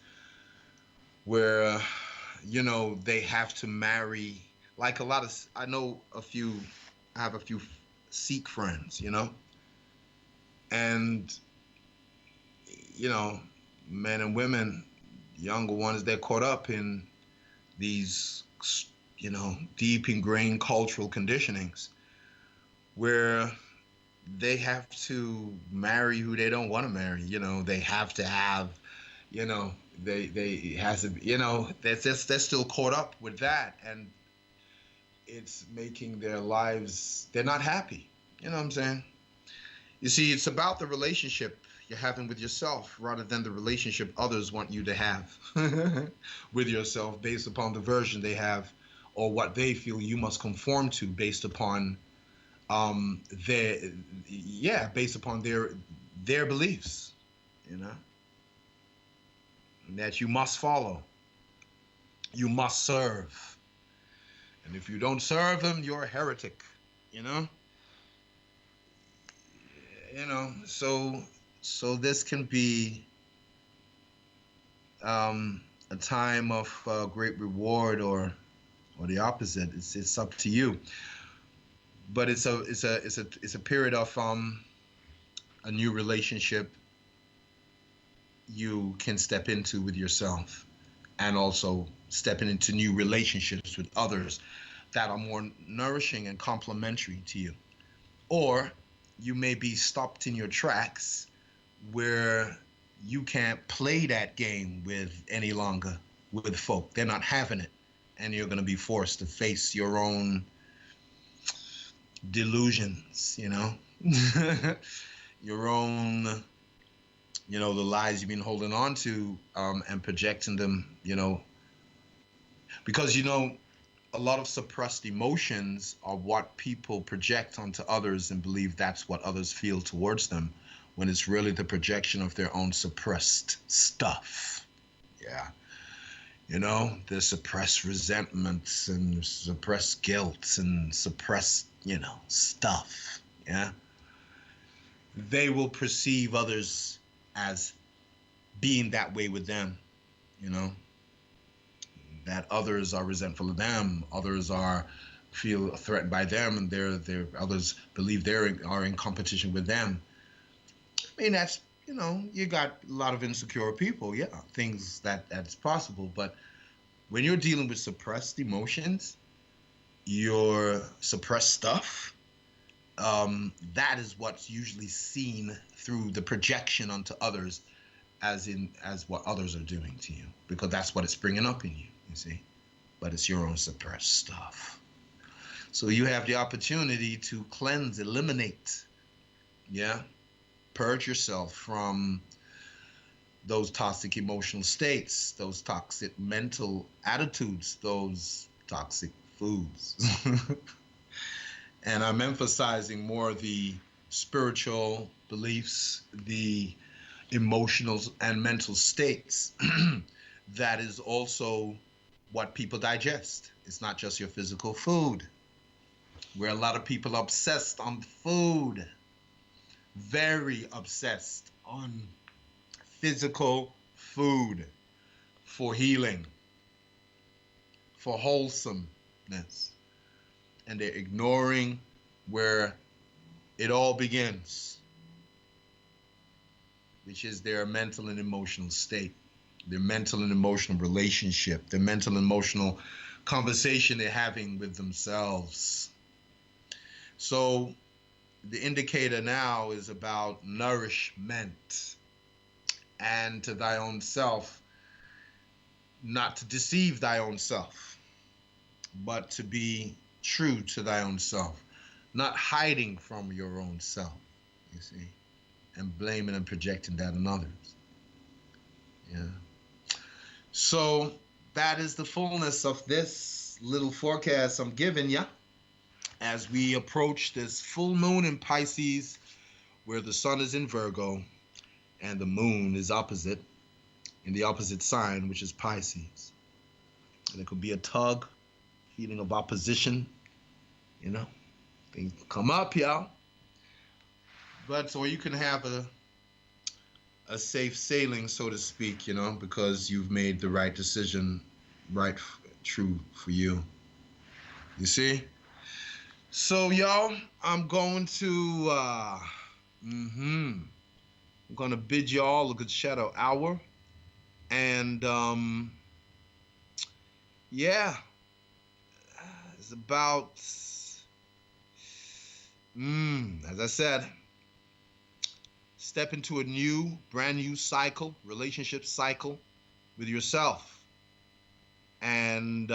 where, they have to marry, like a lot of, I have a few Sikh friends, and, you know, men and women, younger ones, they're caught up in these, deep ingrained cultural conditionings where they have to marry who they don't want to marry. They have to have, you know, they has to, they're still caught up with that, and it's making their lives, they're not happy. You know what I'm saying? You see, it's about the relationship you're having with yourself rather than the relationship others want you to have with yourself, based upon the version they have, or what they feel you must conform to based upon their, yeah, based upon their beliefs, you know, that you must follow, you must serve, and if you don't serve them, you're a heretic, you know. So this can be a time of great reward, or the opposite. It's up to you. but it's a period of a new relationship you can step into with yourself, and also stepping into new relationships with others that are more nourishing and complementary to you. Or you may be stopped in your tracks where you can't play that game with any longer with folk. They're not having it. And you're going to be forced to face your own delusions, your own, the lies you've been holding on to, and projecting them, because, a lot of suppressed emotions are what people project onto others and believe that's what others feel towards them, when it's really the projection of their own suppressed stuff. Yeah. The suppressed resentments and suppressed guilt and suppressed, stuff. Yeah. They will perceive others as being that way with them, you know, that others are resentful of them, others feel threatened by them, and they're others believe are in competition with them. I mean, that's, you got a lot of insecure people. Yeah, things that's possible. But when you're dealing with suppressed emotions, your suppressed stuff, that is what's usually seen through the projection onto others, as what others are doing to you, because that's what it's bringing up in you. You see, but it's your own suppressed stuff. So you have the opportunity to cleanse, eliminate, yeah, purge yourself from those toxic emotional states, those toxic mental attitudes, those toxic foods. And I'm emphasizing more the spiritual beliefs, the emotional and mental states. That is also what people digest. It's not just your physical food, where a lot of people are obsessed on food, very obsessed on physical food for healing, for wholesomeness. And they're ignoring where it all begins, which is their mental and emotional state, their mental and emotional relationship, their mental and emotional conversation they're having with themselves. So the indicator now is about nourishment, and to thy own self, not to deceive thy own self, but to be true to thy own self, not hiding from your own self, you see, and blaming and projecting that on others. Yeah. So that is the fullness of this little forecast I'm giving you as we approach this full moon in Pisces, where the sun is in Virgo and the moon is opposite, in the opposite sign, which is Pisces. And it could be a tug, feeling of opposition, things come up, y'all. But, or you can have a safe sailing, so to speak, because you've made the right decision, right, true for you. You see? So, y'all, I'm going to, I'm going to bid y'all a good shadow hour. And, yeah, it's about, as I said, step into a brand new cycle, relationship cycle with yourself. And,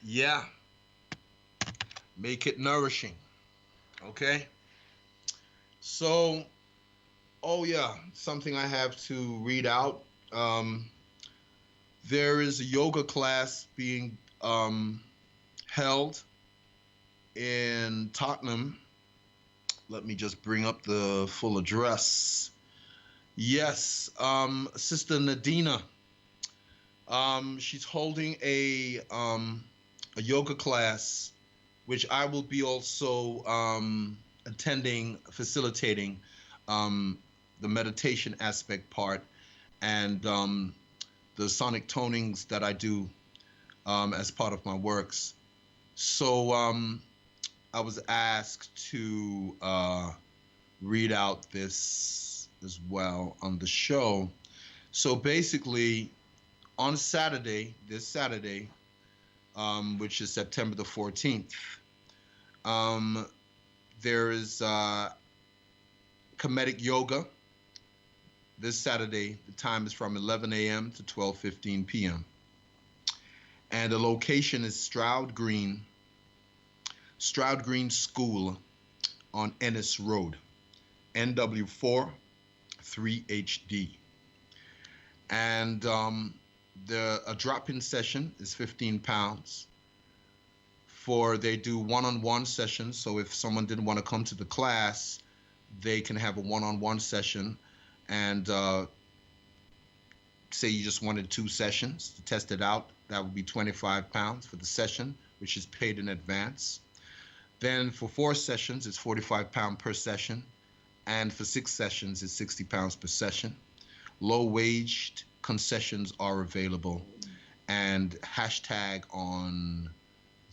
yeah, make it nourishing. Okay? So, oh yeah, something I have to read out. There is a yoga class being held in Tottenham. Let me just bring up the full address. Yes, Sister Nadina. She's holding a yoga class, which I will be also attending, facilitating the meditation aspect part, and the sonic tonings that I do as part of my works. So I was asked to read out this as well on the show. So basically, on Saturday, this Saturday, which is September the 14th, um, there is comedic yoga this Saturday. The time is from 11 a.m. to 12:15 p.m. And the location is Stroud Green School on Ennis Road, NW4 3HD. And a drop-in session is 15 pounds. They do one-on-one sessions. So if someone didn't want to come to the class, they can have a one-on-one session. And say you just wanted 2 sessions to test it out, that would be 25 pounds for the session, which is paid in advance. Then for 4 sessions, it's 45 pounds per session. And for 6 sessions, it's 60 pounds per session. Low-waged concessions are available. And hashtag on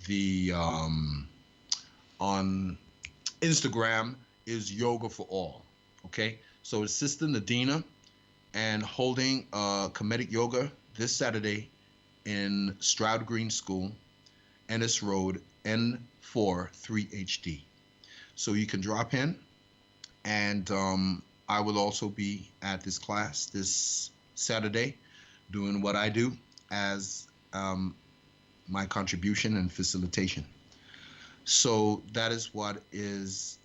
the on Instagram is yoga for all. Okay, so it's Sister Nadina and holding comedic yoga this Saturday in Stroud Green School, Ennis Road, N4 3HD. So you can drop in, and I will also be at this class this Saturday doing what I do as my contribution and facilitation. So that is what is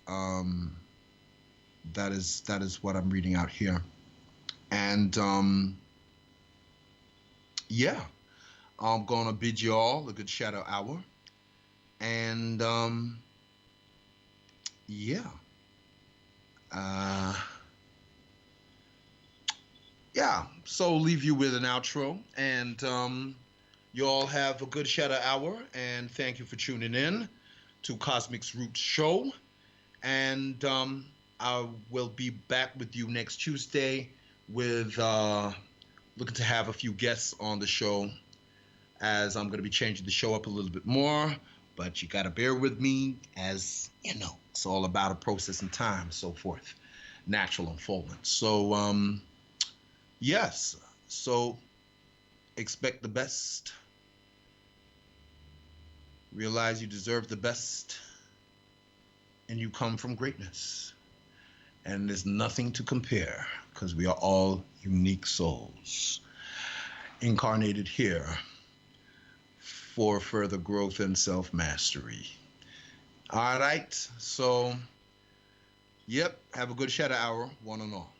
that is what I'm reading out here. And yeah, I'm gonna bid you all a good shadow hour. And yeah. Yeah, so leave you with an outro, and you all have a good shadow hour, and thank you for tuning in to Cosmic's Roots Show, and I will be back with you next Tuesday with looking to have a few guests on the show, as I'm going to be changing the show up a little bit more, but you got to bear with me, as you know, it's all about a process and time, so forth, natural unfoldment. So yes, so expect the best. Realize you deserve the best, and you come from greatness. And there's nothing to compare, because we are all unique souls incarnated here for further growth and self-mastery. All right, so, yep, have a good shadow hour, one and all.